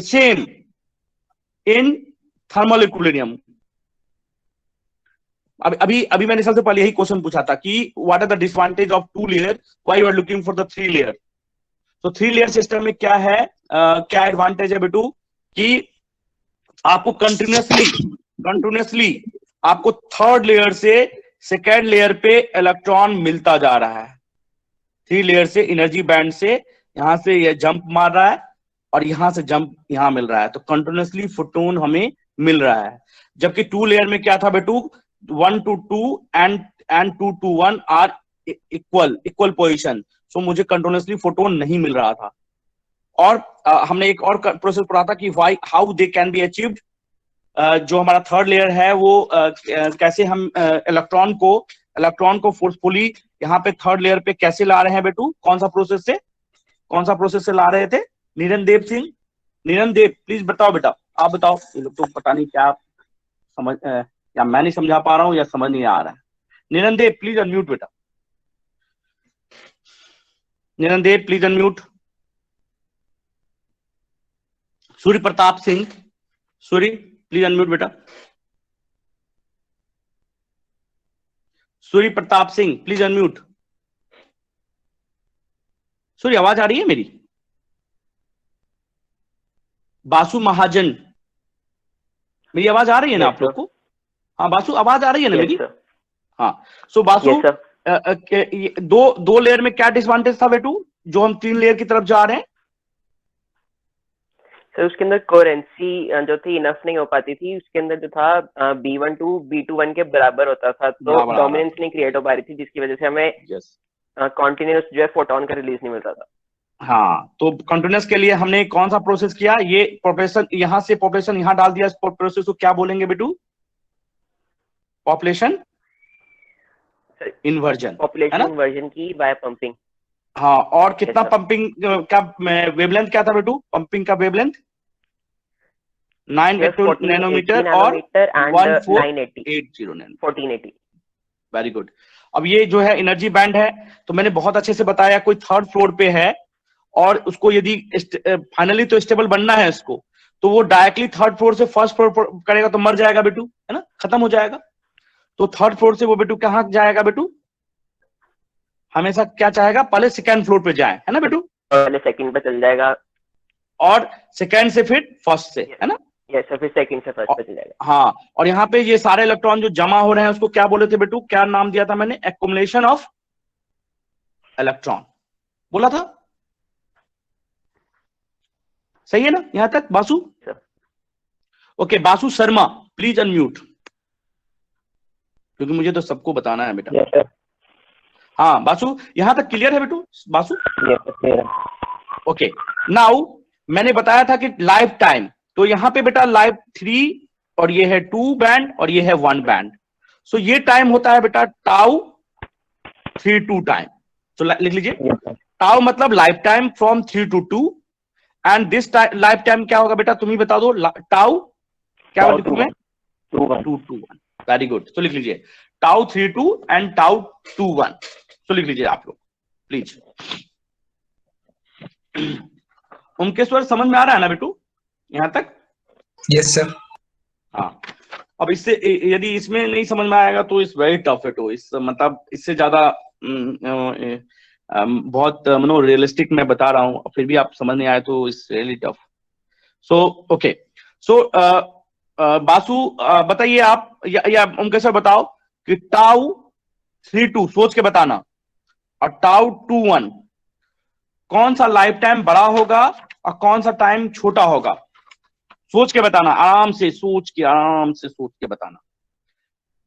Same in thermal equilibrium. अभी मैंने सबसे पहले यही क्वेश्चन पूछा था कि what are the disadvantage of 2 layer, why you are looking for the 3 layer. तो 3 लेयर सिस्टम में क्या है, क्या एडवांटेज है बेटू कि आपको कंटिन्यूसली आपको थर्ड लेयर से सेकेंड लेयर पे इलेक्ट्रॉन मिलता जा रहा है। 3 लेयर से एनर्जी बैंड से यहां से ये जंप मार रहा है और यहां से जंप यहां मिल रहा है, तो कंटिन्यूसली फोटोन हमें मिल रहा है। जबकि 2 लेयर में क्या था बेटू, 1 to 2 and 2 to 1 are equal position, so मुझे कंटिन्यूसली फोटोन नहीं मिल रहा था। और हमने एक और प्रोसेस पढ़ा था कि how they can be achieved. जो हमारा थर्ड लेयर है वो कैसे हम इलेक्ट्रॉन को फोर्सफुली यहाँ पे थर्ड लेयर पे कैसे ला रहे हैं बेटू, कौन सा प्रोसेस से ला रहे थे? निरन देव प्लीज बताओ बेटा, आप बताओ। ये लोग तो पता नहीं क्या समझ या मैं नहीं समझा पा रहा हूँ या समझ नहीं आ रहा है। निरन देव प्लीज अनम्यूट बेटा, Niran Dev please unmute. Surya Pratap Singh, Surya please unmute बेटा। Surya Pratap Singh please unmute. सूर्य आवाज आ रही है मेरी? बासु महाजन, मेरी आवाज आ रही है ना आप लोग को? हाँ बासु आवाज आ रही है ना मेरी? हाँ सो बासु दो लेयर में क्या डिसएडवांटेज था बेटू जो हम 3 लेयर की तरफ जा रहे हैं? सर उसके अंदर कोहेरेंसी जो थी इनफ नहीं हो पाती थी, उसके अंदर जो था B1 to B21 के बराबर होता था, तो डोमिनेंस नहीं क्रिएट हो पा रही थी, जिसकी वजह से हमें कंटिन्यूअस जो है फोटोन का रिलीज नहीं मिल रहा था। हाँ, तो कंटिन्यूअस के लिए हमने कौन सा प्रोसेस किया? ये पॉपुलेशन यहाँ से पॉपुलेशन यहाँ डाल दिया। इस प्रोसेस को क्या बोलेंगे बेटू? पॉपुलेशन इन्वर्जन, पॉपुलेशन इन्वर्जन की बाय पंपिंग। हाँ, और कितना पंपिंग का वेवलेंथ क्या था बेटू? पंपिंग का वेवलेंथ 9 नैनोमीटर और 1480। Very good. अब ये जो है एनर्जी बैंड है, तो मैंने बहुत अच्छे से बताया, कोई थर्ड फ्लोर पे है और उसको यदि फाइनली तो स्टेबल बनना है इसको, तो वो डायरेक्टली थर्ड फ्लोर से फर्स्ट फ्लोर करेगा तो मर जाएगा बेटू, है ना, खत्म हो जाएगा। तो थर्ड फ्लोर से वो बेटू कहाँ जाएगा बेटू? हमेशा क्या चाहेगा? पहले सेकेंड फ्लोर पे जाए, है ना बेटू? पहले सेकंड पे चल जाएगा और सेकेंड से फिर फर्स्ट से, है ना? यस सर, फिर सेकंड से फर्स्ट पे चल जाएगा। हाँ, और यहाँ पे ये सारे इलेक्ट्रॉन जो जमा हो रहे हैं उसको क्या बोले थे बेटू? क्या नाम दिया था मैंने? एक्युमुलेशन ऑफ इलेक्ट्रॉन बोला था, सही है ना यहां तक Basu? Okay, Basu Sharma please unmute, क्योंकि मुझे तो सबको बताना है बेटा। yes, हाँ बासु, यहां तक क्लियर है बेटू? Basu yes, okay. नाउ मैंने बताया था कि लाइफ टाइम, तो यहाँ पे बेटा लाइफ 3 और ये है 2 बैंड और ये है 1 बैंड। सो ये टाइम होता है बेटा टाउ 3 to टाइम। तो लिख लीजिए, टाउ मतलब life time from 3 to 2 and this life time क्या होगा बेटा? तुम ही बता दो। टाउ क्या होगा? 2 to 1। Very good. तो लिख लीजिए टाउ 3 to एंड टाउ 2 1। तो लिख लीजिए आप लोग प्लीज। उमकेश्वर समझ में आ रहा है ना बेटू यहां तक? Yes sir. हाँ, अब इससे यदि इसमें नहीं समझ में आएगा तो इस वेरी टफ है, तो इस मतलब इससे ज्यादा बहुत रियलिस्टिक मैं बता रहा हूँ, फिर भी आप समझ नहीं आए तो it's really tough. So okay, so Basu बताइए आप या उनके सर बताओ कि टाउ 3-2 सोच के बताना और टाउ 2-1 कौन सा लाइफ टाइम बड़ा होगा और कौन सा टाइम छोटा होगा, सोच के बताना, आराम से सोच के बताना,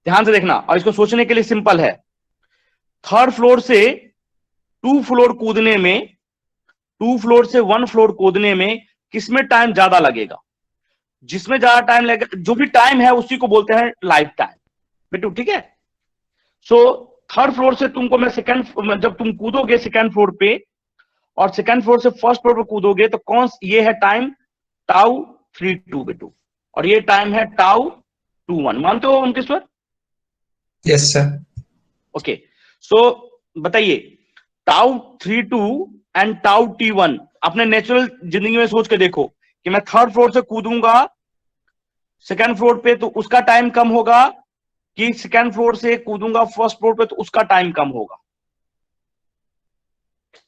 ध्यान से देखना। और इसको सोचने के लिए सिंपल है, 3rd फ्लोर से 2 फ्लोर कूदने में, 2 फ्लोर से 1 फ्लोर कूदने में किसमें टाइम ज्यादा लगेगा? जिसमें ज्यादा टाइम लगेगा, जो भी टाइम है उसी को बोलते हैं लाइफ टाइम बेटू, ठीक है। सो 3rd फ्लोर से तुमको मैं जब तुम कूदोगे 2nd फ्लोर पे और 2nd फ्लोर से 1st फ्लोर पे कूदोगे तो ये है टाइम टाउ 3-2 बेटू, और ये टाइम है टाउ 2-1। मानते हो उनके स्वर? Yes sir. ओके, सो बताइए टाउ 3-2 एंड टाउ T1 अपने नेचुरल जिंदगी में सोच के देखो कि मैं 3rd फ्लोर से कूदूंगा 2nd फ्लोर पे तो उसका टाइम कम होगा, कि 2nd फ्लोर से कूदूंगा 1st फ्लोर पे तो उसका टाइम कम होगा।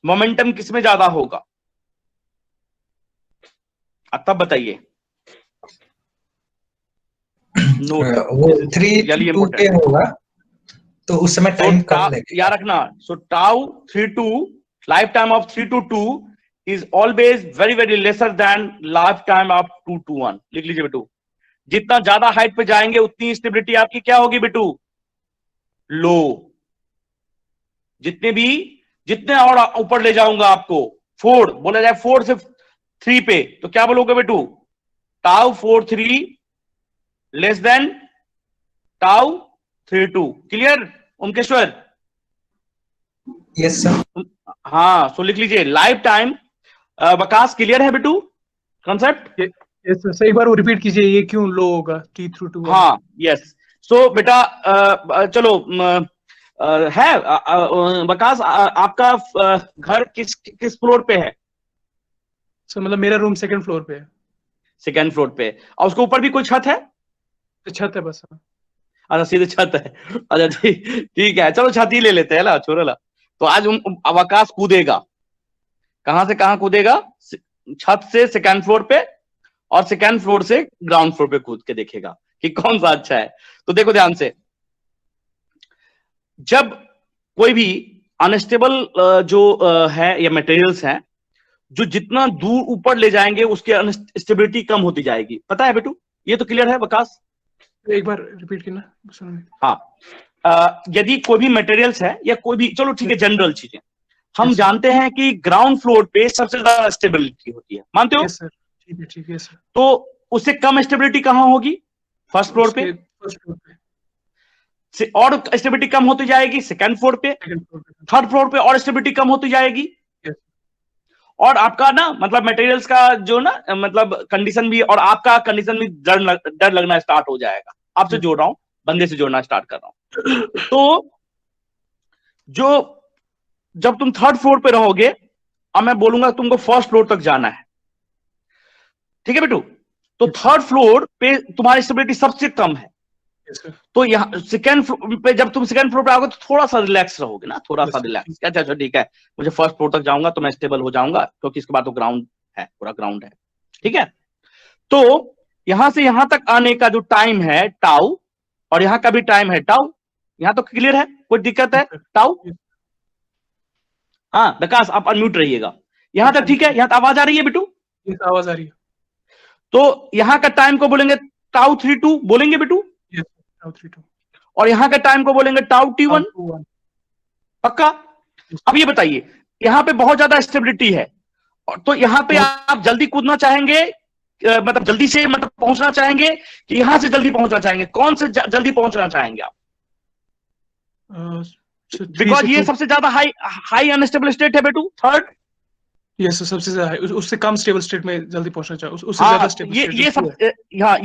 मोमेंटम किसमें ज्यादा होगा? तब बताइए। वो 3-2 पे होगा तो उस समय टाइम कम लगेगा। याद रखना, सो tau 3-2 life time of 3-2 is always very very lesser than life time of 2-1। लिख लीजिए बेटू, जितना ज्यादा हाइट पे जाएंगे उतनी स्टेबिलिटी आपकी क्या होगी बेटू? लो। जितने और ऊपर ले जाऊंगा आपको, 4 बोला जाए 4 से 3 पे तो क्या बोलोगे बेटू? Tau 4-3 less than tau 3-2। Clear Omkeshwar? Yes sir. हाँ, सो लिख लीजिए लाइफ टाइम। वकास क्लियर है बेटू कॉन्सेप्ट? यस सर, एक बार वो रिपीट कीजिए, ये क्यों लो होगा T-2? हाँ यस। सो बेटा चलो है वकास, आपका घर किस फ्लोर पे है? सर मतलब मेरा रूम 2nd फ्लोर पे है। 2nd फ्लोर पे, और उसके ऊपर भी कोई छत है? छत है बस। अच्छा सीधे छत है, अच्छा ठीक है, चलो छत ही ले लेते हैं ना, छोड़ो ना। तो आज अवकाश कूदेगा, कहां से कहां कूदेगा? छत से 2nd फ्लोर पे और 2nd फ्लोर से ग्राउंड फ्लोर पे कूद के देखेगा कि कौन सा अच्छा है। तो देखो ध्यान से, जब कोई भी अनस्टेबल जो है या मटेरियल्स हैं, जो जितना दूर ऊपर ले जाएंगे उसकी स्टेबिलिटी कम होती जाएगी। पता है बेटू? ये तो क्लियर है वकास? एक बार रिपीट करना। हाँ, यदि कोई भी मटेरियल्स है या कोई भी, चलो ठीक है, जनरल चीजें हम जानते हैं कि ग्राउंड फ्लोर पे सबसे ज्यादा स्टेबिलिटी होती है, मानते हो? सर ठीक है सर। तो उससे कम स्टेबिलिटी कहां होगी? 1st फ्लोर पे। और स्टेबिलिटी कम होती जाएगी 2nd फ्लोर पे, 3rd फ्लोर पे और स्टेबिलिटी कम होती जाएगी। और आपका ना मतलब मटेरियल्स का जो ना मतलब कंडीशन भी, और आपका कंडीशन भी डर लगना स्टार्ट हो जाएगा। आपसे जोड़ रहा हूं, बंदे से जोड़ना स्टार्ट कर रहा हूं। तो जब तुम 3rd फ्लोर पे रहोगे और मैं बोलूंगा तुमको 1st फ्लोर तक जाना है, ठीक है बेटू? तो 3rd फ्लोर पे तुम्हारी स्टेबिलिटी सबसे कम है। तो यहाँ 2nd फ्लोर पे, जब तुम 2nd फ्लोर पे आओगे तो थोड़ा सा रिलैक्स रहोगे ना, थोड़ा सा रिलैक्स। क्या अच्छा ठीक है, मुझे 1st फ्लोर तक जाऊंगा तो मैं स्टेबल हो जाऊंगा, क्योंकि इसके बाद तो ग्राउंड है, पूरा ग्राउंड है, ठीक है। तो यहां से यहां तक आने का जो टाइम है टाउ, और यहाँ का भी टाइम है टाउ। यहाँ तो क्लियर है? कोई दिक्कत है? टाउ। हाँ विकास आप अनम्यूट रहिएगा। यहाँ तक ठीक है? यहाँ तक आवाज आ रही है बेटू? आवाज आ रही है। तो यहाँ का टाइम को बोलेंगे टाउ 3-2 बोलेंगे बेटू, और यहाँ के टाइम को बोलेंगे टाउ T1। पक्का? अब ये बताइए, यहाँ पे बहुत ज्यादा स्टेबिलिटी है, तो यहाँ पे आप जल्दी कूदना चाहेंगे, मतलब जल्दी से मतलब पहुंचना चाहेंगे, कि यहां से जल्दी पहुंचना चाहेंगे? कौन से जल्दी पहुंचना चाहेंगे आप? बिकॉज ये सबसे ज्यादा हाई अनस्टेबल स्टेट है बेटू, 3rd। यस सबसे ज्यादा, उससे कम स्टेबल स्टेट में जल्दी पहुंचना चाहिए, उससे ज्यादा स्टेबल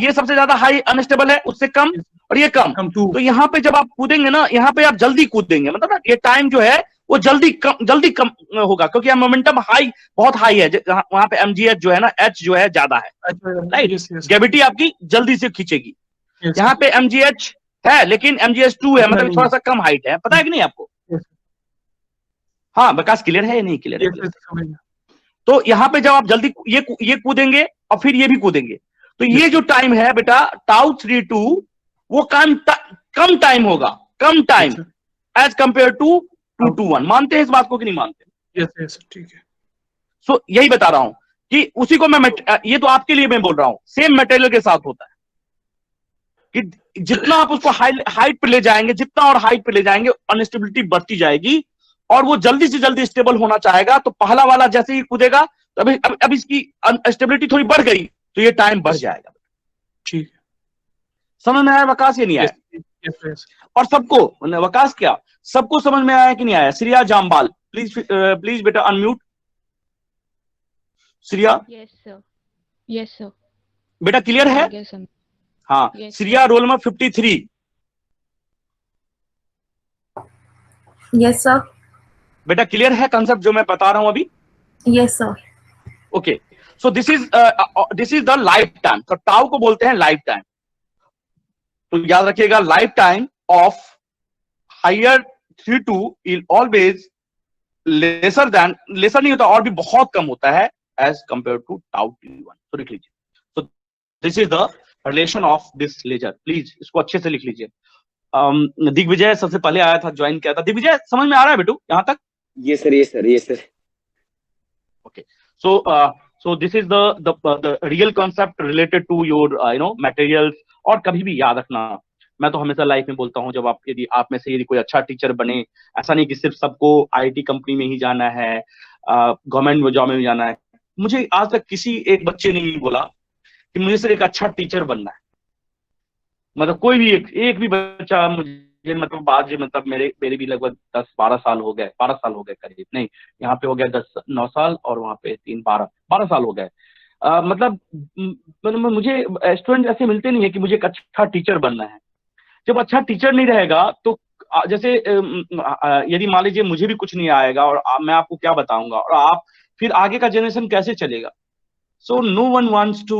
ये सबसे ज्यादा हाई अनस्टेबल है, उससे कम, और ये कम। तो यहाँ पे जब आप कूदेंगे ना, यहाँ पे आप जल्दी कूदेंगे, मतलब ना ये टाइम जो है वो जल्दी कम होगा, क्योंकि मोमेंटम हाई, बहुत हाई है। वहां पे mgh जो है ना, h जो है ज्यादा है, राइट? ग्रेविटी आपकी जल्दी से खींचेगी। यहाँ पे mgh है लेकिन mgh 2 है, मतलब थोड़ा सा कम हाइट है। पता है कि नहीं आपको? हाँ विकास क्लियर है या नहीं क्लियर है? Yes, समझ गया। तो यहाँ पे जब आप जल्दी ये कूदेंगे और फिर ये भी कूदेंगे, तो ये जो टाइम है बेटा टाउ 32 वो कम टाइम होगा, कम टाइम एज कंपेयर टू 221। मानते हैं इस बात को कि नहीं मानते? यस ठीक है। सो यही बता रहा हूं कि उसी को मैं ये तो आपके लिए मैं बोल रहा हूं, सेम मटेरियल के साथ होता है कि जितना आप उसको हाइट पे ले जाएंगे, जितना और हाइट पे ले जाएंगे अनस्टेबिलिटी बढ़ती जाएगी और वो जल्दी से जल्दी स्टेबल होना चाहेगा। तो पहला वाला जैसे ही कूदेगा तो अब इसकी स्टेबिलिटी थोड़ी बढ़ गई तो ये टाइम बढ़ जाएगा। ठीक है, समझ में आया वकास ये नहीं आया? yes. और सबको वकास क्या सबको समझ में आया कि नहीं आया? श्रिया जामबाल प्लीज बेटा अनम्यूट। श्रिया? यस सर बेटा क्लियर है? हाँ Shriya roll number 53। Yes sir. बेटा क्लियर है कंसेप्ट जो मैं बता रहा हूं अभी? Yes sir. Okay so this is the life time. तो टाउ को बोलते हैं लाइफ टाइम। तो याद रखिएगा life time of higher 32 is always lesser नहीं होता और भी बहुत कम होता है as compare to tau T1। तो लिख लीजिए। So this is the relation of this laser. Please इसको अच्छे से लिख लीजिए। दिग्विजय सबसे पहले आया था, ज्वाइन किया था। दिग्विजय समझ में आ रहा है बेटू यहां तक? Yes sir. Okay, so this is the real concept related to your materials। और कभी भी याद रखना, मैं तो हमेशा लाइफ में बोलता हूँ, जब आप में से यदि कोई अच्छा टीचर बने, ऐसा नहीं कि सिर्फ सबको आईटी कंपनी में ही जाना है, गवर्नमेंट जॉब में जाना है। मुझे आज तक किसी एक बच्चे ने नहीं बोला कि मुझे सिर्फ एक अच्छा टीचर बनना है। मतलब कोई भी एक भी बच्चा मुझे मतलब मेरे भी लगभग 10-12 साल हो गए, 12 साल हो गए करीब, नहीं यहाँ पे हो गया 9 साल और वहाँ पे 12 साल हो गए। मतलब मुझे स्टूडेंट ऐसे मिलते नहीं है कि मुझे एक अच्छा टीचर बनना है। जब अच्छा टीचर नहीं रहेगा तो जैसे यदि मान लीजिए मुझे भी कुछ नहीं आएगा और मैं आपको क्या बताऊंगा, और आप फिर आगे का जनरेशन कैसे चलेगा? So no one wants to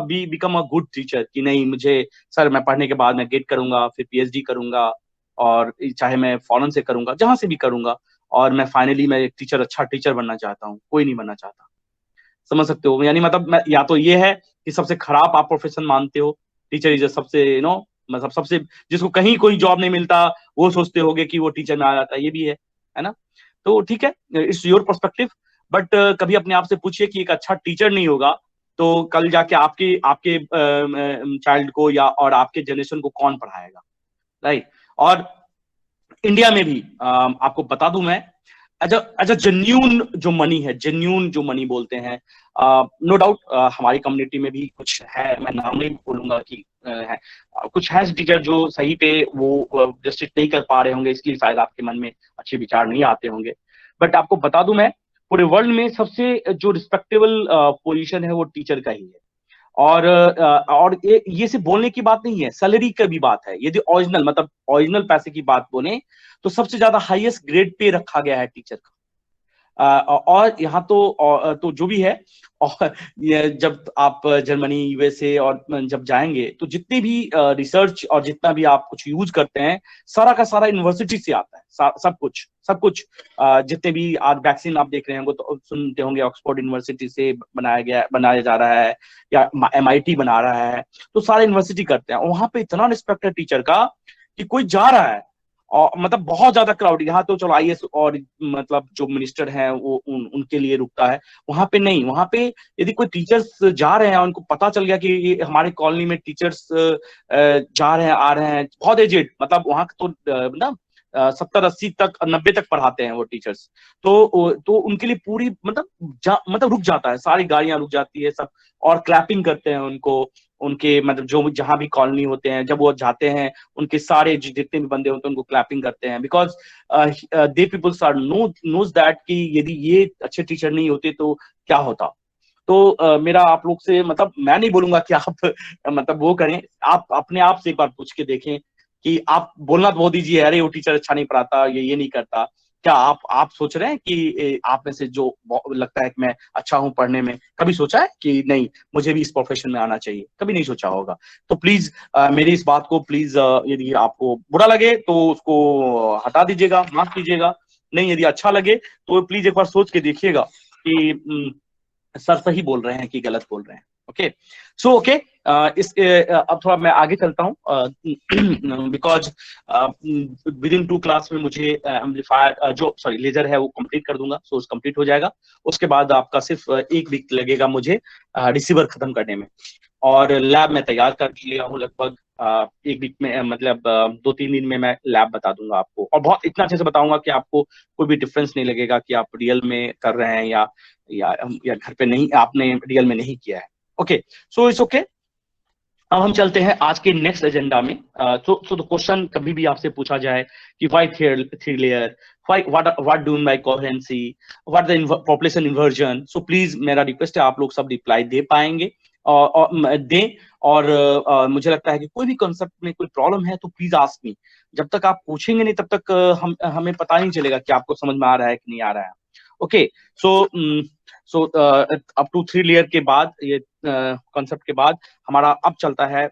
become a good teacher कि नहीं मुझे सर मैं पढ़ने के बाद मैं गेट करूंगा, फिर पीएचडी करूंगा, और चाहे मैं फॉरेन से करूंगा, जहां से भी करूंगा, और मैं फाइनली मैं एक टीचर अच्छा टीचर बनना चाहता हूँ। कोई नहीं बनना चाहता। समझ सकते हो? यानी मतलब या तो ये है कि सबसे खराब आप प्रोफेशन मानते हो टीचर इज सबसे मतलब सबसे जिसको कहीं कोई जॉब नहीं मिलता वो सोचते होगे कि वो टीचर में आ जाता है, ये भी है ना? तो ठीक है, इट्स योर पर्सपेक्टिव। बट कभी अपने आप से पूछिए कि एक अच्छा टीचर नहीं होगा तो कल जाके आपके चाइल्ड को या और आपके जनरेशन को कौन पढ़ाएगा, राइट? और इंडिया में भी आपको बता दूं मैं, एज अ जेन्यून जो मनी है, जेन्यून जो मनी बोलते हैं, नो डाउट हमारी कम्युनिटी में भी कुछ है, मैं नाम नहीं बोलूंगा कि है, कुछ है टीचर जो सही पे वो जस्टिस नहीं कर पा रहे होंगे, इसलिए शायद आपके मन में अच्छे विचार नहीं आते होंगे। बट आपको बता दूं मैं, पूरे वर्ल्ड में सबसे जो रिस्पेक्टेबल पोजीशन है वो टीचर का ही है। और ये सिर्फ बोलने की बात नहीं है, सैलरी का भी बात है। यदि ओरिजिनल पैसे की बात बोले तो सबसे ज्यादा हाईएस्ट ग्रेड पे रखा गया है टीचर का। और यहाँ तो जो भी है, और जब आप जर्मनी, यूएसए और जब जाएंगे तो जितने भी रिसर्च और जितना भी आप कुछ यूज करते हैं सारा का सारा यूनिवर्सिटी से आता है। सब कुछ जितने भी आज वैक्सीन आप देख रहे होंगे तो सुनते होंगे ऑक्सफोर्ड यूनिवर्सिटी से बनाया जा रहा है या MIT बना रहा है, तो सारे यूनिवर्सिटी करते हैं। वहां पे इतना रिस्पेक्ट है टीचर का कि कोई जा रहा है और मतलब बहुत ज्यादा क्राउड। यहाँ तो चलो IAS और मतलब जो मिनिस्टर हैं वो उनके लिए रुकता है, वहां पे नहीं। वहां पे यदि कोई टीचर्स जा रहे हैं, उनको पता चल गया कि ये हमारे कॉलोनी में टीचर्स जा रहे हैं, आ रहे हैं, बहुत एजेड, मतलब वहां तो ना 70, 80 तक, 90 तक पढ़ाते हैं वो टीचर्स, तो उनके लिए पूरी मतलब रुक जाता है, सारी गाड़ियां रुक जाती है सब, और क्लैपिंग करते हैं उनको, उनके मतलब जो जहां भी कॉलोनी होते हैं, जब वो जाते हैं उनके सारे जितने भी बंदे होते हैं उनको क्लैपिंग करते हैं। Because they peoples are knows that कि यदि ये अच्छे टीचर नहीं होते तो क्या होता। तो मेरा आप लोग से मतलब मैं नहीं बोलूंगा कि आप मतलब वो करें, आप अपने आप से एक बार पूछ के देखें कि आप बोलना तो दीजिए अरे वो टीचर अच्छा नहीं पढ़ाता, ये नहीं करता। क्या आप सोच रहे हैं कि आप में से जो लगता है कि मैं अच्छा हूं पढ़ने में, कभी सोचा है कि नहीं मुझे भी इस प्रोफेशन में आना चाहिए? कभी नहीं सोचा होगा। तो प्लीज मेरी इस बात को प्लीज यदि आपको बुरा लगे तो उसको हटा दीजिएगा, माफ कीजिएगा। नहीं, यदि अच्छा लगे तो प्लीज एक बार सोच के देखिएगा कि सर सही बोल रहे हैं कि गलत बोल रहे हैं। ओके, सो ओके, अब थोड़ा मैं आगे चलता हूँ, बिकॉज विद इन 2 क्लास में मुझे एम्पलीफायर जो लेजर है वो कंप्लीट कर दूंगा, सोर्स कंप्लीट हो जाएगा। उसके बाद आपका सिर्फ 1 वीक लगेगा मुझे रिसीवर खत्म करने में, और लैब में तैयार कर लिया हूँ लगभग 1 वीक में, मतलब 2-3 दिन में मैं लैब बता दूंगा आपको, और बहुत इतना अच्छे से बताऊंगा कि आपको कोई भी डिफरेंस नहीं लगेगा कि आप रियल में कर रहे हैं या घर पे नहीं, आपने रियल में नहीं किया है। Okay, so it's okay. अब हम चलते हैं आज के नेक्स्ट एजेंडा में। सो द क्वेश्चन कभी भी आपसे पूछा जाए कि why three layer, what do by coherency, what the population inversion, so please मेरा रिक्वेस्ट है आप लोग सब रिप्लाई दे पाएंगे और दें, और मुझे लगता है कि कोई भी कॉन्सेप्ट में कोई प्रॉब्लम है तो प्लीज आस्क मी। जब तक आप पूछेंगे नहीं तब तक हमें पता नहीं चलेगा कि आपको समझ में आ रहा है कि नहीं आ रहा है। Okay, so up to 3 layer के बाद, ये कॉन्सेप्ट के बाद हमारा अब चलता है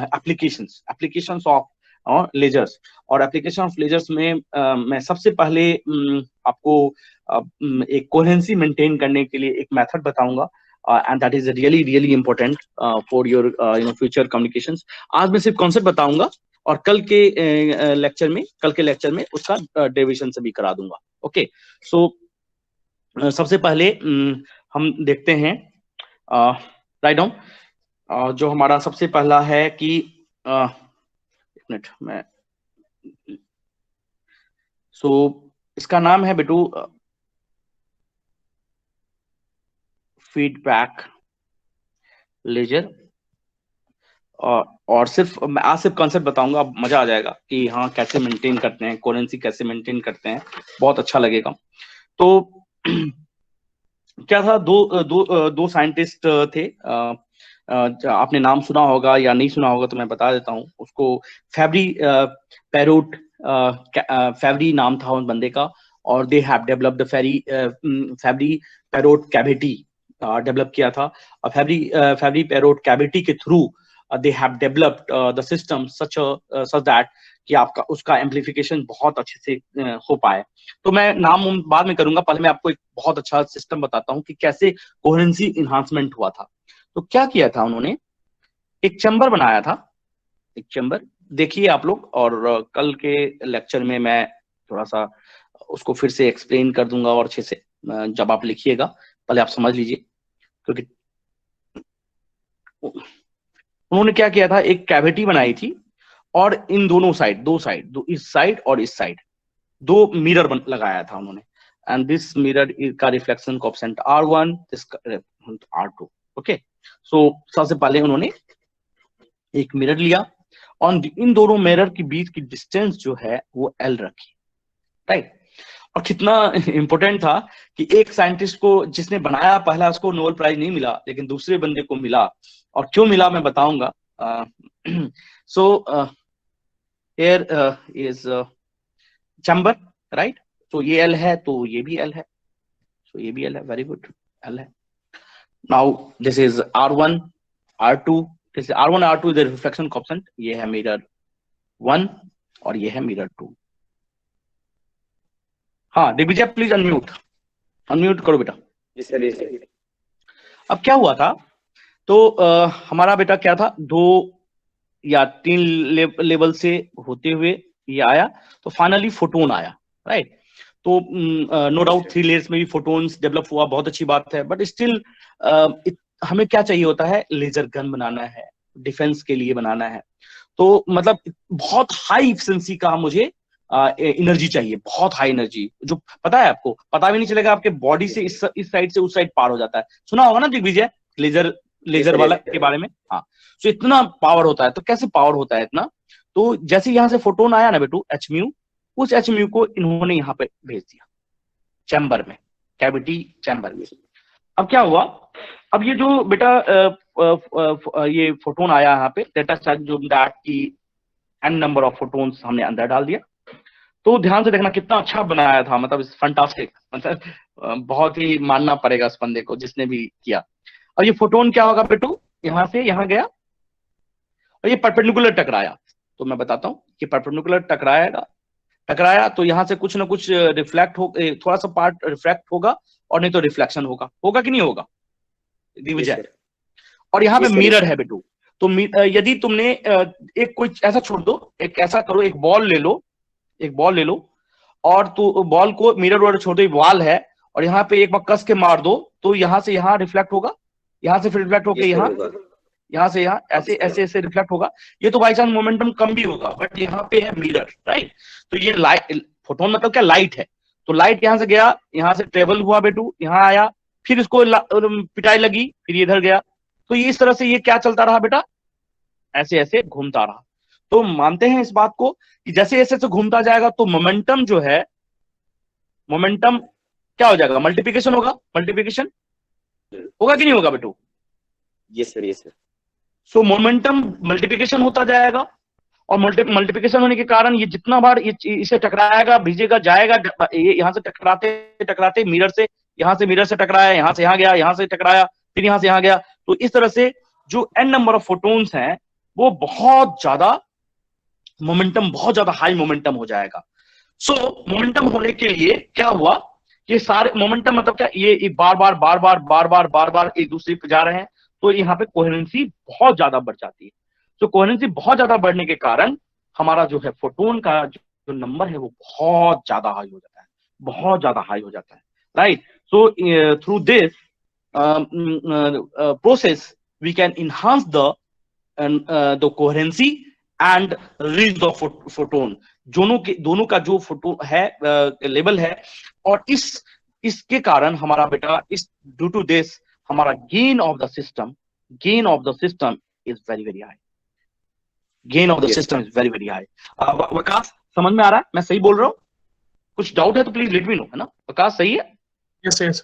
एप्लीकेशंस ऑफ लेजर्स। और एप्लीकेशन ऑफ लेजर्स में मैं सबसे पहले आपको एक कोहेरेंसी मेंटेन करने के लिए एक मेथड बताऊंगा, and that is really important for your future communications। आज मैं सिर्फ कॉन्सेप्ट बताऊंगा और कल के लेक्चर में उसका डेरिवेशन से भी करा दूंगा। ओके, सो सबसे पहले हम देखते हैं राइट डाउन, जो हमारा सबसे पहला है कि एक मिनट मैं, सो इसका नाम है बेटू फीडबैक लेजर, और सिर्फ मैं आज सिर्फ कॉन्सेप्ट बताऊंगा, अब मजा आ जाएगा कि हाँ कैसे मेंटेन करते हैं, कोहेरेंसी कैसे मेंटेन करते हैं, बहुत अच्छा लगेगा। तो क्या था, दो साइंटिस्ट थे, आपने नाम सुना होगा या नहीं सुना होगा तो मैं बता देता हूँ उसको। फेवरी नाम था उन बंदे का, और they have developed Fabry Perot cavity develop किया था। फेवरी पैरोट कैविटी के through they have developed the system such that कि आपका उसका एम्प्लीफिकेशन बहुत अच्छे से हो पाए। तो मैं नाम बाद में करूंगा, पहले मैं आपको एक बहुत अच्छा सिस्टम बताता हूँ कि कैसे कोहेरेंसी इन्हांसमेंट हुआ था। तो क्या किया था उन्होंने, एक चैम्बर बनाया था, एक चैम्बर देखिए आप लोग, और कल के लेक्चर में मैं थोड़ा सा उसको फिर से एक्सप्लेन कर दूंगा और अच्छे से, जब आप लिखिएगा पहले आप समझ लीजिए। क्योंकि उन्होंने क्या किया था, एक कैविटी बनाई थी और इन दोनों साइड, दो इस साइड और इस साइड 2 मिरर लगाया था उन्होंने, एंड दिस मिरर का reflection coefficient R1, this R2। Okay, so सबसे पहले उन्होंने एक मिरर लिया और इन दोनों मिरर के बीच की डिस्टेंस जो है वो L रखी, राइट। और कितना इंपॉर्टेंट था कि एक साइंटिस्ट को जिसने बनाया पहला, उसको नोबेल प्राइज नहीं मिला, लेकिन दूसरे बंदे को मिला, और क्यों मिला मैं बताऊंगा। So here is chamber, right. तो ये L है तो ये भी L है, so ये भी L है, वेरी गुड, L है। Now this is R1 R2, this is R1 R2 is the reflection coefficient, ये है मिरर 1 और ये है मिरर 2। हाँ दिग्विजय प्लीज अनम्यूट करो बेटा। जी सर। अब क्या हुआ था, तो हमारा बेटा क्या था, 2 या 3 लेवल से होते हुए ये आया, तो फाइनली फोटोन आया, राइट। तो नो डाउट 3 लेयर्स में भी फोटोन्स डेवलप हुआ, बहुत अच्छी बात है, बट स्टिल हमें क्या चाहिए होता है, लेजर गन बनाना है, डिफेंस के लिए बनाना है, तो मतलब बहुत हाई एफिशिएंसी का मुझे एनर्जी चाहिए, बहुत हाई एनर्जी, जो पता है आपको, पता भी नहीं चलेगा, आपके बॉडी से इस साइड से उस साइड पार हो जाता है। सुना होगा ना दिग्विजय लेजर वाला के बारे में, हाँ। तो इतना पावर होता है, तो कैसे पावर होता है इतना, तो जैसे यहाँ से फोटोन आया ना बेटू hmu, उस hmu को इन्होंने यहाँ पे भेज दिया चैम्बर में, कैविटी चैम्बर में। अब क्या हुआ, अब ये जो बेटा ये फोटोन आया यहाँ पे, डेटा जो दैट की n नंबर ऑफ फोटोन्स हमने अंदर डाल दिया। तो ध्यान से देखना कितना अच्छा बनाया था, मतलब फंटास्टिक, मतलब बहुत ही मानना पड़ेगा उस बंदे को जिसने भी किया। और ये फोटोन क्या होगा बेटू, यहाँ से यहाँ गया और ये परपेंडिकुलर टकराया, तो मैं बताता हूँ कि परपेंडिकुलर टकराएगा टकराया तो यहाँ से कुछ ना कुछ रिफ्लेक्ट हो, थोड़ा सा पार्ट रिफ्लेक्ट होगा और नहीं तो रिफ्लेक्शन होगा, होगा कि नहीं होगा दिग्विजय? और यहाँ पे मिरर है बेटू, तो यदि तुमने एक कोई ऐसा छोड़ दो, एक ऐसा करो, एक बॉल ले लो, एक बॉल ले लो और तो बॉल को मिरर और छोड़ दो, बॉल है और यहाँ पे एक बार कस के मार दो तो यहाँ से यहाँ रिफ्लेक्ट होगा, यहाँ से फिर रिफ्लेक्ट होकर यहाँ से यहाँ ऐसे ऐसे ऐसे रिफ्लेक्ट होगा। ये तो बाई चांस मोमेंटम कम भी होगा, बट यहाँ पे है मिरर, राइट? तो ये लाइट, फोटोन मतलब क्या, लाइट है। तो लाइट यहाँ से गया, यहाँ से ट्रेवल हुआ बेटू, यहाँ आया, फिर इसको पिटाई लगी, फिर इधर गया। तो ये इस तरह से ये क्या चलता रहा बेटा, ऐसे ऐसे घूमता रहा। तो मानते हैं इस बात को कि जैसे ऐसे ऐसे घूमता जाएगा तो मोमेंटम जो है, मोमेंटम क्या हो जाएगा, मल्टीप्लिकेशन होगा, मल्टीप्लिकेशन होगा कि नहीं होगा बेटू? Yes sir, yes sir. So momentum multiplication होता जाएगा और मल्टीप्लिकेशन होने के कारण ये जितना बार इसे टकराएगा, भिजेगा, जाएगा, ये यहाँ से टकराते टकराते मिरर से, यहाँ से मिरर से टकराया, यहाँ से यहाँ गया, यहाँ से टकराया, फिर यहाँ से यहाँ गया। तो इस तरह से जो n नंबर ऑफ फोटोन्स हैं वो बहुत ज्यादा मोमेंटम, बहुत ज्यादा हाई मोमेंटम हो जाएगा। सो मोमेंटम होने के लिए क्या हुआ, ये सारे मोमेंटम मतलब क्या, ये बार बार बार बार बार बार बार बार एक दूसरे पे जा रहे हैं, तो यहाँ पे कोहेरेंसी बहुत ज्यादा बढ़ जाती है। तो कोहेरेंसी बहुत ज्यादा बढ़ने के कारण हमारा जो है फोटोन का जो नंबर है वो बहुत ज्यादा हाई हो जाता है, बहुत ज्यादा हाई हो जाता है, right? So through this process we can enhance the coherency and release of photon। दोनों का जो फोटो है लेवल है, और इसके कारण हमारा बेटा इस ड्यू टू दिस हमारा gain of the system is very very high, gain of the system is very very high. Vikas समझ में आ रहा है, मैं सही बोल रहा हूँ? कुछ डाउट है तो प्लीज लेट मी नो, है ना? विकास सही है? Yes yes